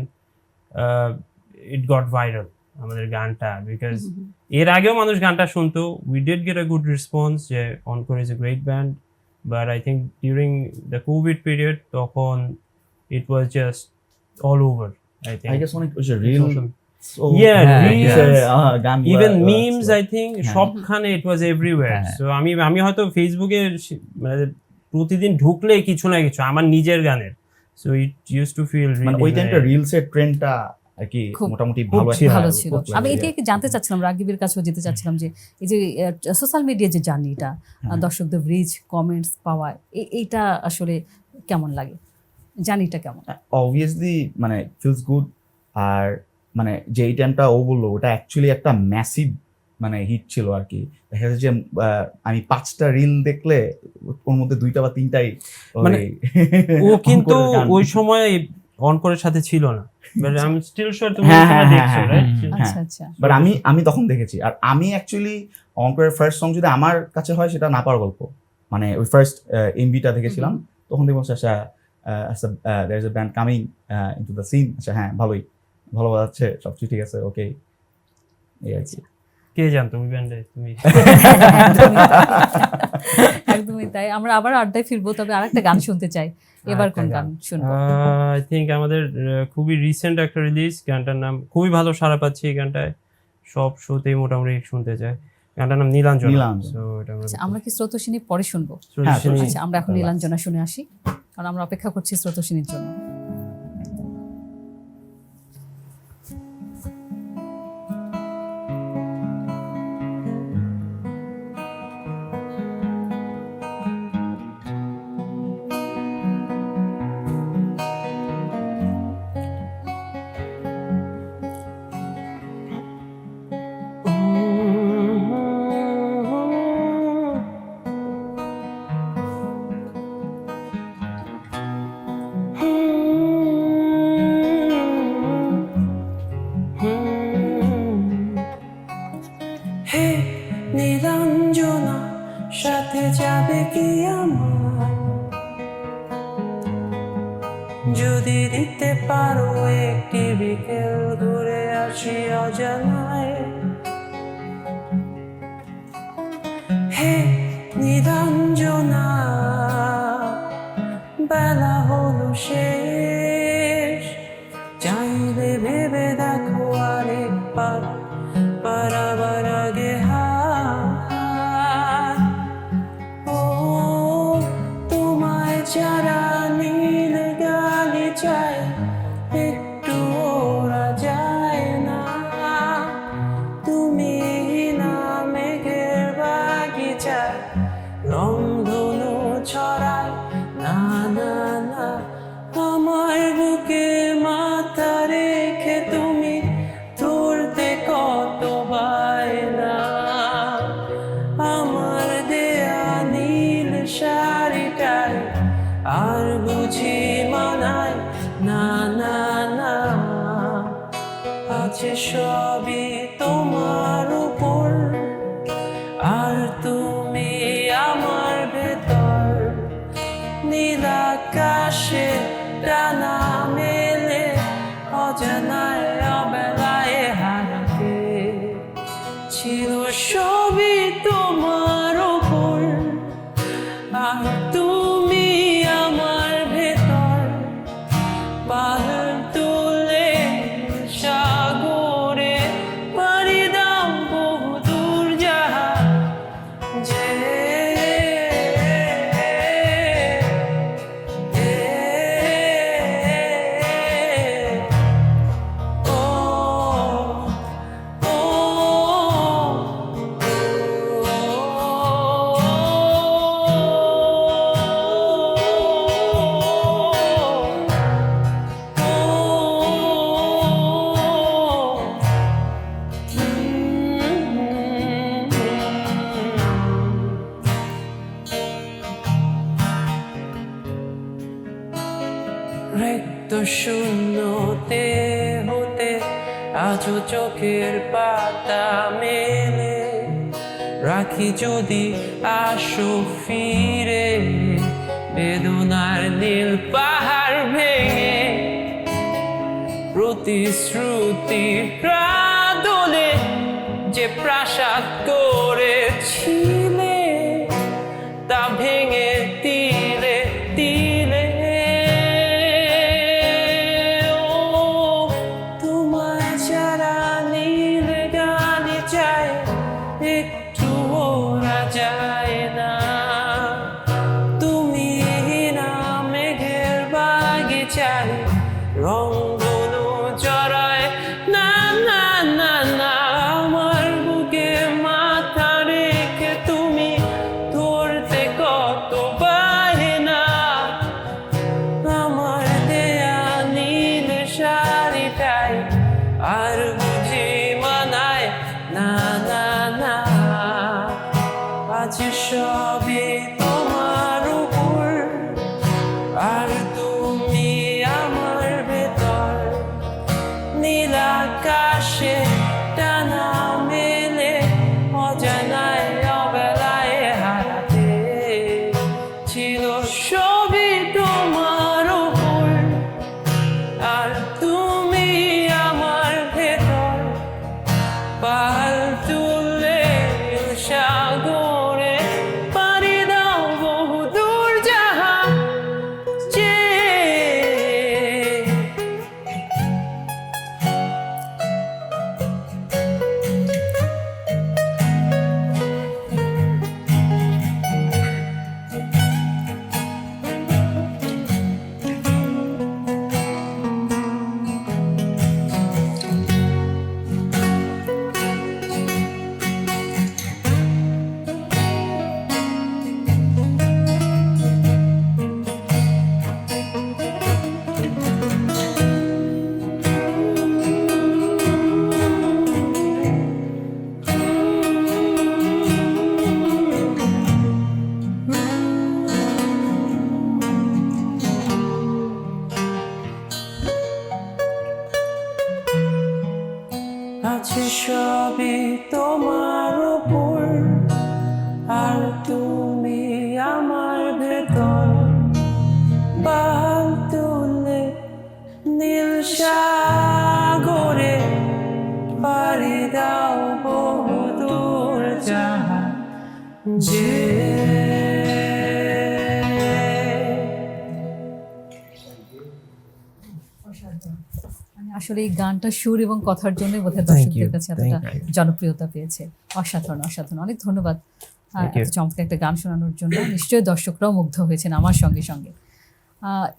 it got viral আমাদের গানটা, বিকজ এর আগেও মানুষ গানটা শুনতো, we did get a good response যে Encore is a great band. But I think during the COVID period, তখন it was just all over. I think. I guess অনেক রিল Yeah, reels, গান even memes, I think হ্যাঁ। সবখানে it was everywhere. হ্যাঁ। So আমি হয়তো ফেসবুকে মানে প্রতিদিন ঢুকলে কিছু না কিছু আমার নিজের গানের, so it used to feel মানে really ওই টাইমটা like- রিলস এর ট্রেন্ডটা আর কি খুব মোটামুটি খুব ভালো একটা ভালো ছিল। খুব আমি লাগে, এটা কি জানতে চাচ্ছিলাম, রাগিবের কাছেও যেতে চাচ্ছিলাম যে এই যে সোশ্যাল মিডিয়া যে জার্নিটা, দর্শকদের রিচ কমেন্টস পাওয়া, এইটা আসলে কেমন লাগে, জার্নিটা কেমন? অবভিয়াসলি মানে ফিলস গুড। আর মানে যে এই টাইমটা ও বললো ওটা অ্যাকচুয়ালি একটা ম্যাসিভ মানে হিট ছিল আর কি। দেখা যাচ্ছে যে আমি 5টা রিল দেখলে ওর মধ্যে 2টা বা 3টাই মানে ও কিন্তু ওই সময় অন করার সাথে ছিল না, বাট আমি স্টিল শিওর তুমি হ্যাঁ, ওই সময় হ্যাঁ, দেখছো, হ্যাঁ, right? আচ্ছা আচ্ছা। বাট আমি তখন দেখেছি। আর আমি অ্যাকচুয়ালি অঙ্কের ফার্স্ট সং যদি আমার কাছে হয় সেটা না পাওয়ার গল্প, মানে ওই ফার্স্ট এমভিটা দেখেছিলাম তখন দেখবো আচ্ছা there is a band coming into the scene, আচ্ছা হ্যাঁ ভালোই, ভালো বাজাচ্ছে, সবকিছু ঠিক আছে, ওকে, এই আর কি। কে জানতো ওই ব্যান্ডে তুমি? একদমই তাই। আমরা আবার আড্ডায় ফিরবো, তবে আরেকটা গান শুনতে চাই। এবার কোন গান শুনবো? আই থিঙ্ক আমাদের খুবই রিসেন্ট একটা রিলিজ, গানটার নাম খুবই ভালো সাড়া পাচ্ছি এই গানটায়, সব শোতেই মোটামুটি শুনতে চায়। গানটার নাম নীলাঞ্জনা। নীলাঞ্জনা। So, এটা আচ্ছা, আমরা কি স্রোতস্বিনী পরে শুনবো? শ্রুতিশিনী- আচ্ছা, আমরা এখন নীলাঞ্জনা শুনে আসি, কারণ আমরা অপেক্ষা করছি স্রোতস্বিনীর জন্য। হে নীলাঞ্জনা, সাথে যাবে কি আমার? যদি দিতে পারো একটি বিকেল, ঘুরে আসি অজানায়। হে নীলাঞ্জনা, বেলা হলো শেষ, চাইলে ভেবে দেখো আরেকবার, পারাবার আগে হাত। ও তোমায় যারা নীল গালি চায়, একটু ওরা যায় না। তুমি না মেঘের বাগিচায় রংধনু ছড়ায়, না না না। আমার বুকে মাথা রেখে তুমি ধরতে কত বায়না। আমার দেয়া নীল শাড়িটায় আর বুঝি মানায়, না না না। আছে সবই তোমার উপর, আর তুমি আমার ভেতর। নীল আকাশে ডানা মেলে, অজানায় অবেলায় হারাতে ছিল সবই তোমার উপর, আর তুমি আমার ভেতর। পাহাড় তুলে সাগরে পাড়ি দাও বহুদূর জাহাজে। রিক্ত শূন্যতে হতে আজও চোখের পাতা মেলে, রাখি যদি আসো ফিরে বেদনার নীল পাহাড় ভেঙে। প্রতিশ্রুতি প্রাদলে যে প্রাসাদ করেছিলে, তা ভেঙে তিলে তিলে। ও তোমায় যারা নীল গালি চায়, একটু ওরা যায় না। তুমি না মেঘের বাগিচায় রংধনু জড়ায়, শাড়িটাই আর বুঝি মানায় না না না আজ সবই তোমার উপর আর তুমি আমার ভেতর নীল আকাশে টানা মেলে অজানায় অবেলায় হারাতে ছিল সবই তোমার উপর আর তুমি আমার ভেতর পাল তুলে সাগরে পাড়ি দাও বহু দূর জাহাজে আছে সবই তোমার উপর আর তুমি আমার ভেতর পাল তুলে নীল সাগরে পাড়ি দাও বহু দূর জাহাজে মানে আসলে এই গানটা সুর এবং কথার জন্য বোধহয় Thank দর্শকদের you, কাছে thank এতটা you. জনপ্রিয়তা পেয়েছে। অসাধারণ অসাধারণ, অনেক ধন্যবাদ Thank you. এত চমৎকার একটা গান শোনানোর জন্য। নিশ্চয়ই দর্শকরাও মুগ্ধ হয়েছেন আমার সঙ্গে সঙ্গে।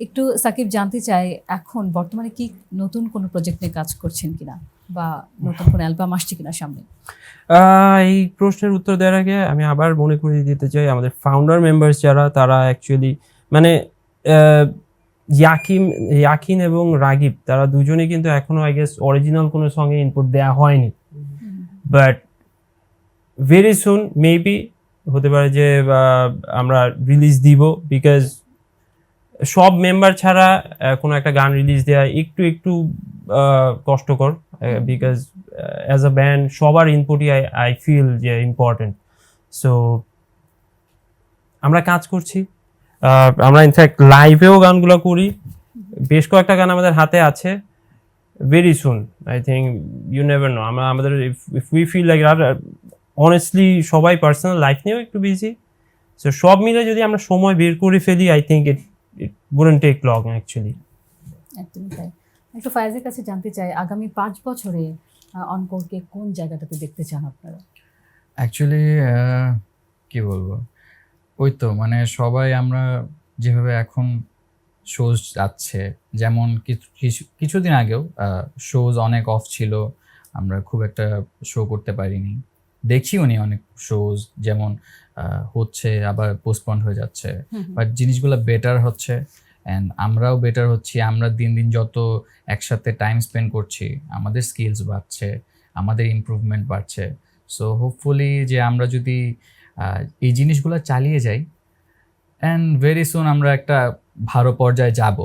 একটু সাকিব জানতে চাই, এখন বর্তমানে কি নতুন কোনো প্রজেক্ট নিয়ে কাজ করছেন কিনা বা নতুন কোনো অ্যালবাম আসছে কিনা সামনে? এই প্রশ্নের উত্তর দেওয়ার আগে আমি আবার মনে করিয়ে দিতে চাই আমাদের ফাউন্ডার মেম্বার্স যারা, তারা অ্যাকচুয়ালি মানে ইয়াকিন এবং রাগিব, তারা দুজনেই কিন্তু এখনো আই গেস অরিজিনাল কোনো সঙ্গে ইনপুট দেওয়া হয়নি, বাট ভেরি সুন মেবি হতে পারে যে আমরা রিলিজ দিব, বিকজ সব মেম্বার ছাড়া কোনো একটা গান রিলিজ দেওয়া একটু একটু কষ্টকর, বিকজ অ্যাজ আ ব্যান্ড সবার ইনপুটই আই ফিল যে ইম্পর্টেন্ট। সো আমরা কাজ করছি, আমরা ইনফ্যাক্ট লাইভেও গানগুলো করি, বেশ কয়েকটা গান আমাদের হাতে আছে। Very soon I think, you never know, আমাদের ইফ উই ফিল লাইক, আর অনেস্টলি সবাই পার্সোনাল লাইফ নিয়েও একটু বিজি, সো সব মিলে যদি আমরা সময় বের করে ফেলি, I think it wouldn't take long actually. একদমই তাই। একটু ফায়েজের কাছে জানতে চাই, আগামী 5 বছরে অনকোরকে কোন জায়গাটাতে দেখতে চান আপনারা? অ্যাকচুয়ালি কি বলবো, ওই তো মানে সবাই আমরা যেভাবে এখন শোজ যাচ্ছে, যেমন কিছুদিন আগেও শোজ অনেক অফ ছিল, আমরা খুব একটা শো করতে পারিনি, দেখিও নি অনেক শোজ, যেমন হচ্ছে আবার পোস্টপন্ড হয়ে যাচ্ছে, বাট জিনিসগুলো বেটার হচ্ছে অ্যান্ড আমরাও বেটার হচ্ছি। আমরা দিন দিন যত একসাথে টাইম স্পেন্ড করছি, আমাদের স্কিলস বাড়ছে, আমাদের ইমপ্রুভমেন্ট বাড়ছে। সো হোপফুলি যে আমরা যদি এই জিনিসগুলো চালিয়ে যাই, অ্যান্ড ভেরি সুন আমরা একটা ভালো পর্যায়ে যাব,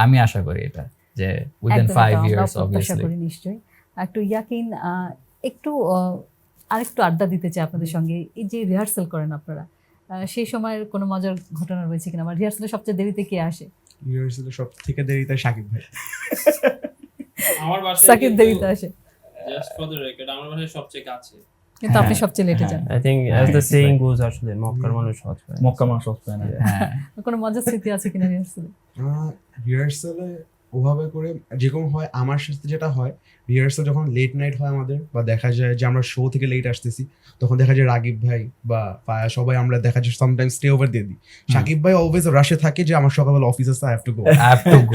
আমি আশা করি এটা, যে উইদিন 5 ইয়ার্স অবভিয়াসলি। নিশ্চয়ই। একটু ইয়াকিন, একটু আরেকটু আড্ডা দিতে চাই আপনাদের সঙ্গে। এই যে রিহার্সাল করেন আপনারা, সেই সময়ের কোনো মজার ঘটনা রয়েছে কিনা? আমার রিহার্সালে সবচেয়ে দেরিতে কে আসে? রিহার্সালে সব থেকে দেরিতে সাকিব ভাই। আমার বাসায় সাকিব দেরিতে আসে, জাস্ট ফর দ্য রেকর্ড আমার বাসায় সবচেয়ে কাছে, কিন্তু আপনি সবচেয়ে লেটে যান। I think as the saying goes, আসলে মক্কার মানুষ সহজ পায়, মক্কা মানুষ সহজ পায় না। হ্যাঁ, কোনো মজার স্মৃতি আছে কিনা রিহার্সালে? রিহার্সালে ওভাবে করে যেরকম হয়, আমার সাথে যেটা হয়, রিহার্সাল যখন লেট নাইট হয় আমাদের, বা দেখা যায় যে আমরা শো থেকে লেট আসতেছি, তখন দেখা যায় রাগিব ভাই বা ফায়া সবাই আমরা দেখা যায় সামটাইমস স্টে ওভার দিয়ে দিই। সাকিব ভাই অলওয়েজ রাশে থাকে যে আমার সকালবেলা অফিস আছে, আই হ্যাভ টু গো।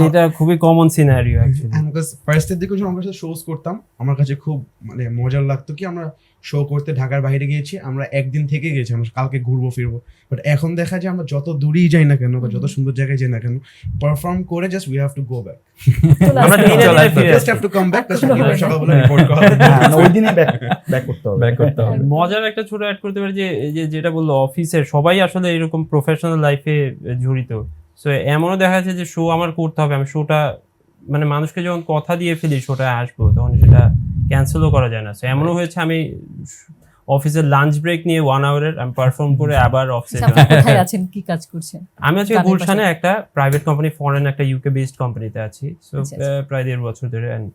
এটা খুবই কমন সিনারিও অ্যাকচুয়ালি। বিকজ ফার্স্টের দিকে যখন আমরা সাথে শোজ করতাম, আমার কাছে খুব মানে মজার লাগতো কি আমরা শো করতে ঢাকার বাইরে গিয়েছি, আমরা একদিন থেকে গেছি, আমরা কালকে ঘুরবো ফিরবো। বাট এখন দেখা যায় আমরা যত দূরেই যাই না কেন বা যত সুন্দর জায়গায় যাই না কেন, পারফর্ম করে just we have to go back, আমরা দিনে দিনে ফিরে just have to come back, সকালবেলা রিপোর্ট করা। ওই দিনই ব্যাক করতে হবে। ব্যাক করতে হবে। মজার একটা ছোট অ্যাড করতে পারি যে যেটা বললো অফিসের সবাই আসলে এরকম প্রফেশনাল লাইফে জড়িত। সো এমনও দেখা যাচ্ছে যে শো আমার করতে হবে, আমি শোটা মানে মানুষকে যখন কথা দিয়ে ফেলি শোটা আসবো তখন সেটা ক্যান্সেলও করা যায় না। সো এমনও হয়েছে আমি অফিসের লাঞ্চ ব্রেক নিয়ে 1 আওয়ারের আমি পারফর্ম করে আবার অফিসে আচ্ছা, আপনি কোথায় আছেন, কি কাজ করছেন? আমি আজকে গানের গুলশানে একটা প্রাইভেট কোম্পানি, ফরেন একটা ইউকে বেসড কোম্পানিতে আছি। সো আচ্ছা, আচ্ছা। প্রায় 1.5 বছর ধরে and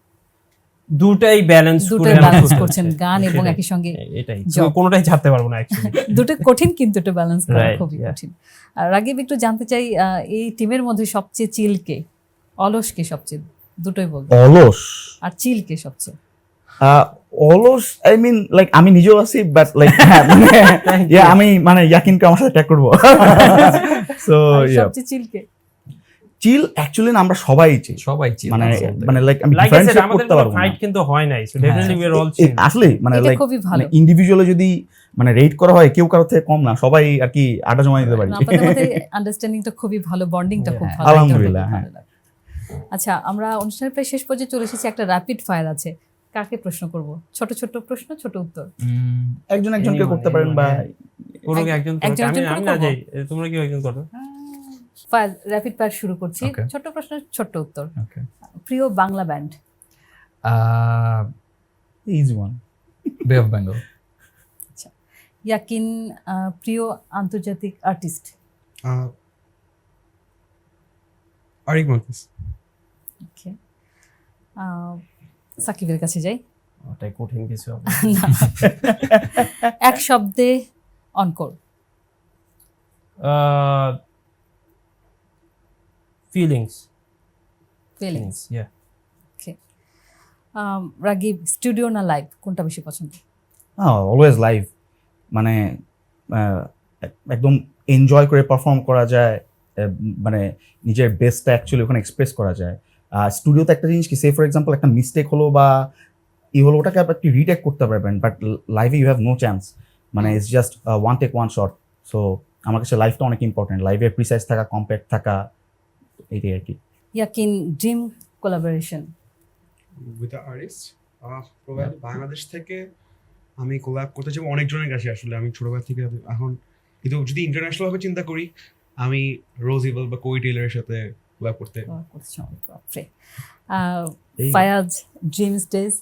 দুটাই ব্যালেন্স দুটোই balance করছেন, গান এবং একই সঙ্গে এটাই job। কোনোটাই ছাড়তে পারবো না অ্যাকচুয়ালি। দুটো কঠিন, কিন্তু এটা ব্যালেন্স করা Right, খুবই yeah. কঠিন। আর রাগিব, একটু জানতে চাই এই টিমের মধ্যে সবচেয়ে চিল কে, অলস কে সবচেয়ে, দুটোই বলবো, অলস আর চিল কে সবচেয়ে? অলস আই মিন লাইক আমি নিজেও আছি, বাট লাইক আমি মানে ইয়াকিনকে আমার সাথে ট্যাগ করবো। সো আর সবচেয়ে চিল কে? চিল অ্যাকচুয়ালি আমরা সবাই চিল, সবাই চিল। মানে মানে লাইক আমি লাইক আই সেড ডিফারেন্সিয়েট আমাদের করতে পারবো না। ফাইট কিন্তু হয় নাই। So definitely we are all chill. আসলে মানে এটা লাইক খুবই ভালো। ইন্ডিভিজুয়ালি যদি মানে রেট করা হয় কেউ কারোর থেকে কম না, সবাই আর কি আড্ডা জমা দিতে পারি। আপনাদের মধ্যে আন্ডারস্ট্যান্ডিংটা খুবই ভালো, বন্ডিংটা খুব ভালো, আলহামদুলিল্লাহ, এটা খুব হ্যাঁ। ভালো লাগে। আচ্ছা, আমরা অনুষ্ঠানের প্রায় শেষ পর্যায়ে চলে এসেছি, একটা র্যাপিড ফায়ার আছে। কাকে প্রশ্ন করব? ছোট ছোট প্রশ্ন, ছোট উত্তর। একজন একজনকে Anyone, করতে পারেন বা পুরো একজন করো। একজন আমি করে আমি না করবো? যাই, তোমরা কি একজন করো? ফায়ার, র্যাপিড ফায়ার শুরু করছি। Okay. ছোট প্রশ্ন, ছোট উত্তর। ওকে। প্রিয় বাংলা ব্যান্ড? ইজি ওয়ান, বে অফ বেঙ্গল। ইয়াকিন, প্রিয় আন্তর্জাতিক আর্টিস্ট? আরিক মার্কেস। ওকে, সাকিবের কাছে যাই। ওটাই কঠিন কিছু হবে। না। এক শব্দে Encore. Feelings feelings. Yeah. Ragib, studio না লাইভ, কোনটা বেশি পছন্দ? অলওয়েজ লাইভ, মানে একদম এনজয় করে পারফর্ম করা যায়, মানে নিজের বেস্টটা অ্যাকচুয়ালি ওখানে এক্সপ্রেস করা যায়। স্টুডিওতে একটা জিনিস কি, সে ফর এক্সাম্পল একটা মিস্টেক হলো বা হলো, ওটাকে আপনি রিটেক করতে পারবেন, বাট লাইভে ইউ হ্যাভ নো চান্স, মানে it's just one take one shot. So আমার কাছে লাইফটা অনেক ইম্পর্টেন্ট, লাইভে প্রিসাইজ থাকা, কম্প্যাক্ট থাকা, এইটাই আর কি। ইয়াকিন, dream collaboration? With the artist probably Bangladesh থেকে আমি কোলাব করতে চাই অনেকজনের কাছে। আসলে আমি ছোটবেলা থেকে এখন, কিন্তু যদি ইন্টারন্যাশনাল ভাবে চিন্তা করি, আমি রোজ ইভেল বা কোই টেইলরের সাথে কোলাব করতে। বাপরে। Fayaz, dream stage?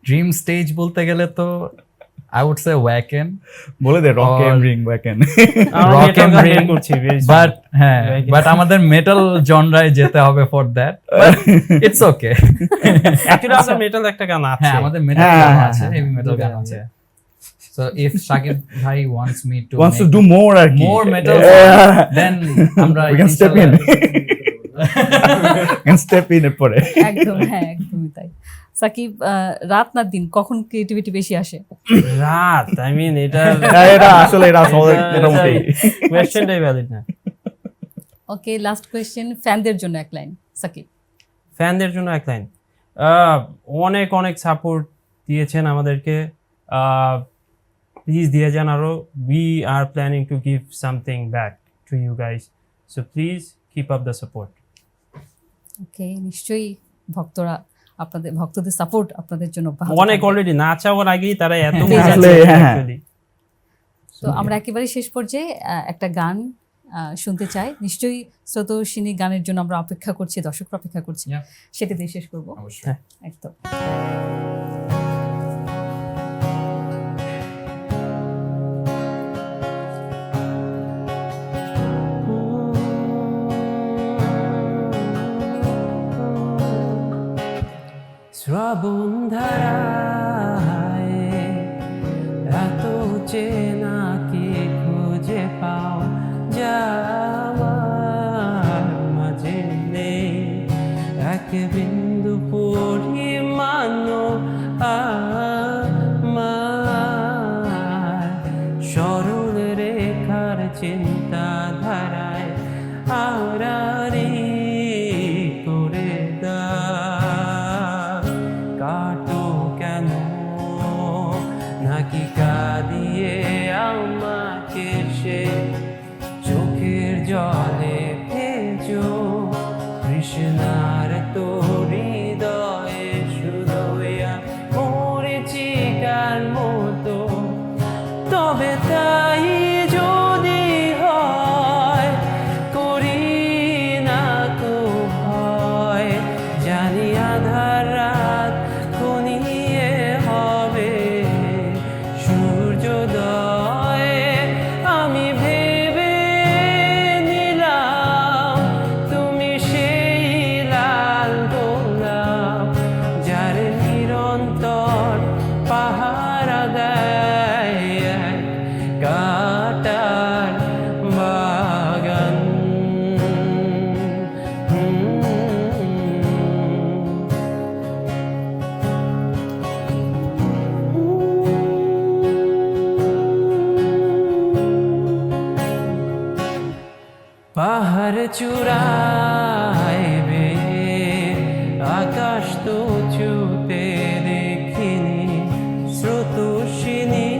Dream stage বলতে গেলে তো আই উড সে ওয়াকেন, বলে দে Rock Or- am Ring Wacken. Rock and Ring করছি বাট হ্যাঁ, Wacken. বাট আমাদের মেটাল জনরায় যেতে হবে for that. It's okay. Actually আমাদের মেটাল একটা গান আছে। হ্যাঁ, আমাদের মেটাল হ্যাঁ, গান হ্যাঁ, আছে, হ্যাঁ, হেভি মেটাল গান গান আছে। So if Shakib bhai wants me to wants to make do more আর কি, more metal, Yeah. then আমরা We can step in. ইনশাআল্লাহ- can step in এর পরে। একদম, হ্যাঁ, একদমই তাই। সাকিব, রাত না দিন, কখন ক্রিয়েটিভিটি বেশি আসে? রাত, আই মিন এটা এটা আসলে এটা সবাই মোটামুটি। কোয়েশ্চেনটাই ভ্যালিড না। ওকে, লাস্ট কোয়েশ্চেন, ফ্যানদের জন্য এক লাইন। সাকিব? ফ্যানদের জন্য এক লাইন, অনেক অনেক সাপোর্ট দিয়েছেন আমাদেরকে, প্লিজ দিয়ে যান আরো। We are planning to give something back to you guys, so please keep up the support. Okay, নিশ্চয়ই ভক্তদের সাপোর্ট আপনাদের জন্য অব্যাহত অনেক থাকবে। অলরেডি না চাওয়ার আগেই তারা এত পেয়ে ভালো যাচ্ছে, আছে হ্যাঁ। actually। তো আমরা একেবারে শেষ পর্যায়ে একটা গান শুনতে চাই। নিশ্চয়ই স্রোতস্বিনী গানের জন্য আমরা অপেক্ষা করছি, দর্শকরা অপেক্ষা করছি। Yeah. সেটা দিয়ে শেষ করবো। অবশ্যই। একদম। শ্রাবণ ধারায় এত চেনা কি খুঁজে পাও, যাওয়ার মাঝে নেই এক বিন্দু পরিমাণ আমার সরল রেখার চিন্তা ধারায় আড়াআড়ি করে দাও। পাহাড় চূড়ায় বেয়ে আকাশ তো ছুতে দেখিনি, স্রোতস্বিনীর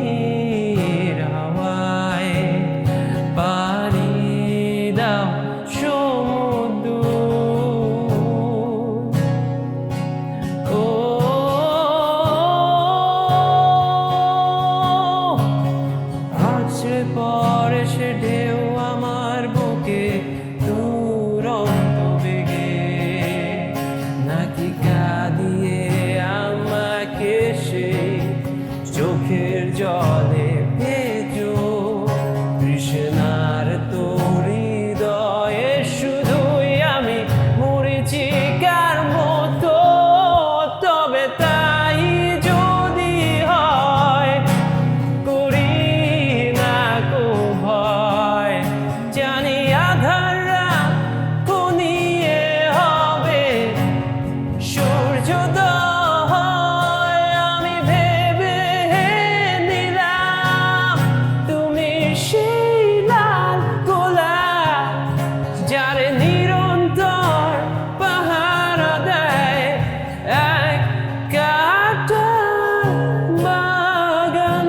হাওয়ায় পাড়ি দাও সমুদ্র। ও আছড়ে পড়ে সে ঢেউ আমার বুকে দুরন্ত বেগে, নাকি কাঁদিয়ে আমাকে সে চোখের জলে ভেজো। তৃষ্ণার তোর হৃদয়ে শুধুই আমি মরিচিকার মতো, তবে তাই যদি হয় করি না কো ভয়, জানি আধার রাত ঘনিয়ে হবে সূর্যোদয়। আমি ভেবে নিলাম তুমি সেই লাল গোলাপ, যারে নিরন্তর পাহারা দেয় এক কাঁটার বাগান।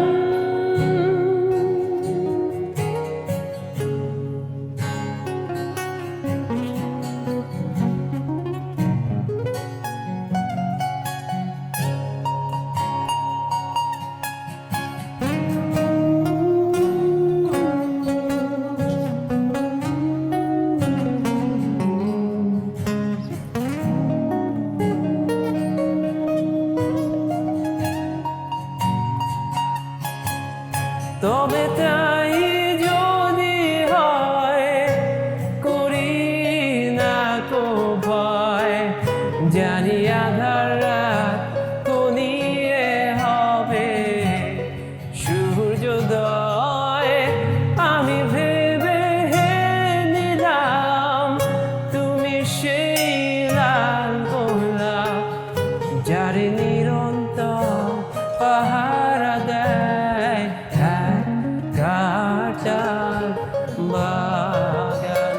তবে তাই যদি হয় করি না কো ভয়, জানি আধার রাত ঘনিয়ে হবে সূর্যোদয়। আমি ভেবে নিলাম তুমি সেই লাল গোলাপ, যারে নিরন্তর পাহারা দেয় এক কাঁটার বাগান।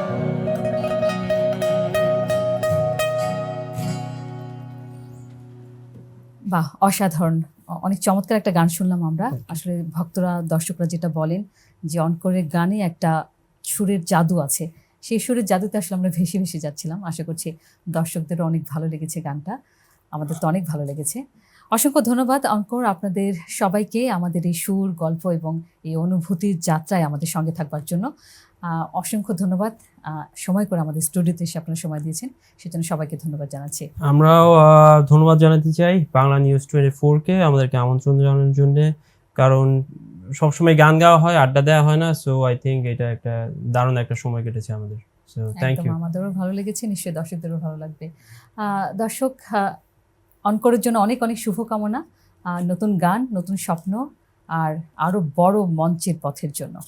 বাহ, অসাধারণ! অনেক চমৎকার একটা গান শুনলাম আমরা। আসলে ভক্তরা, দর্শকরা যেটা বলেন যে অনকোরের গানে একটা সুরের জাদু আছে, সেই সুরের জাদুতে আসলে আমরা ভেসে ভেসে যাচ্ছিলাম। আশা করছি দর্শকদেরও অনেক ভালো লেগেছে গানটা, আমাদের তো অনেক ভালো লেগেছে। অসংখ্য ধন্যবাদ অনকোর, আপনাদের সবাইকে আমাদের এই সুর, গল্প এবং এই অনুভূতির যাত্রায় আমাদের সঙ্গে থাকবার জন্য অসংখ্য ধন্যবাদ। সময় করে আমাদের স্টুডিওতে এসে আপনারা সময় দিয়েছেন, সেজন্য সবাইকে ধন্যবাদ জানাচ্ছি। আমরাও ধন্যবাদ জানাতে চাই বাংলা নিউজ 24-কে আমাদেরকে আমন্ত্রণ জানানোর জন্য, কারণ সবসময় গান গাওয়া হয়, আড্ডা দেওয়া হয় না। সো আই থিঙ্ক এটা একটা দারুণ একটা সময় কেটেছে আমাদের। সো থ্যাংক একদম, ইউ। আমাদেরও ভালো লেগেছে, নিশ্চয়ই দর্শকদেরও ভালো লাগবে। দর্শক, অনকোরের জন্য অনেক অনেক শুভকামনা, নতুন গান, নতুন স্বপ্ন আর আরও বড় মঞ্চের পথের জন্য।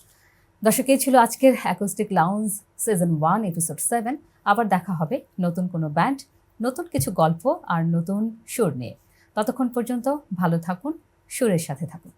দর্শক, এই ছিল আজকের অ্যাকোস্টিক লাউঞ্জ সিজন 1 এপিসোড 7। আবার দেখা হবে নতুন কোনো ব্যান্ড, নতুন কিছু গল্প আর নতুন সুর নিয়ে। ততক্ষণ পর্যন্ত ভালো থাকুন, সুরের সাথে থাকুন।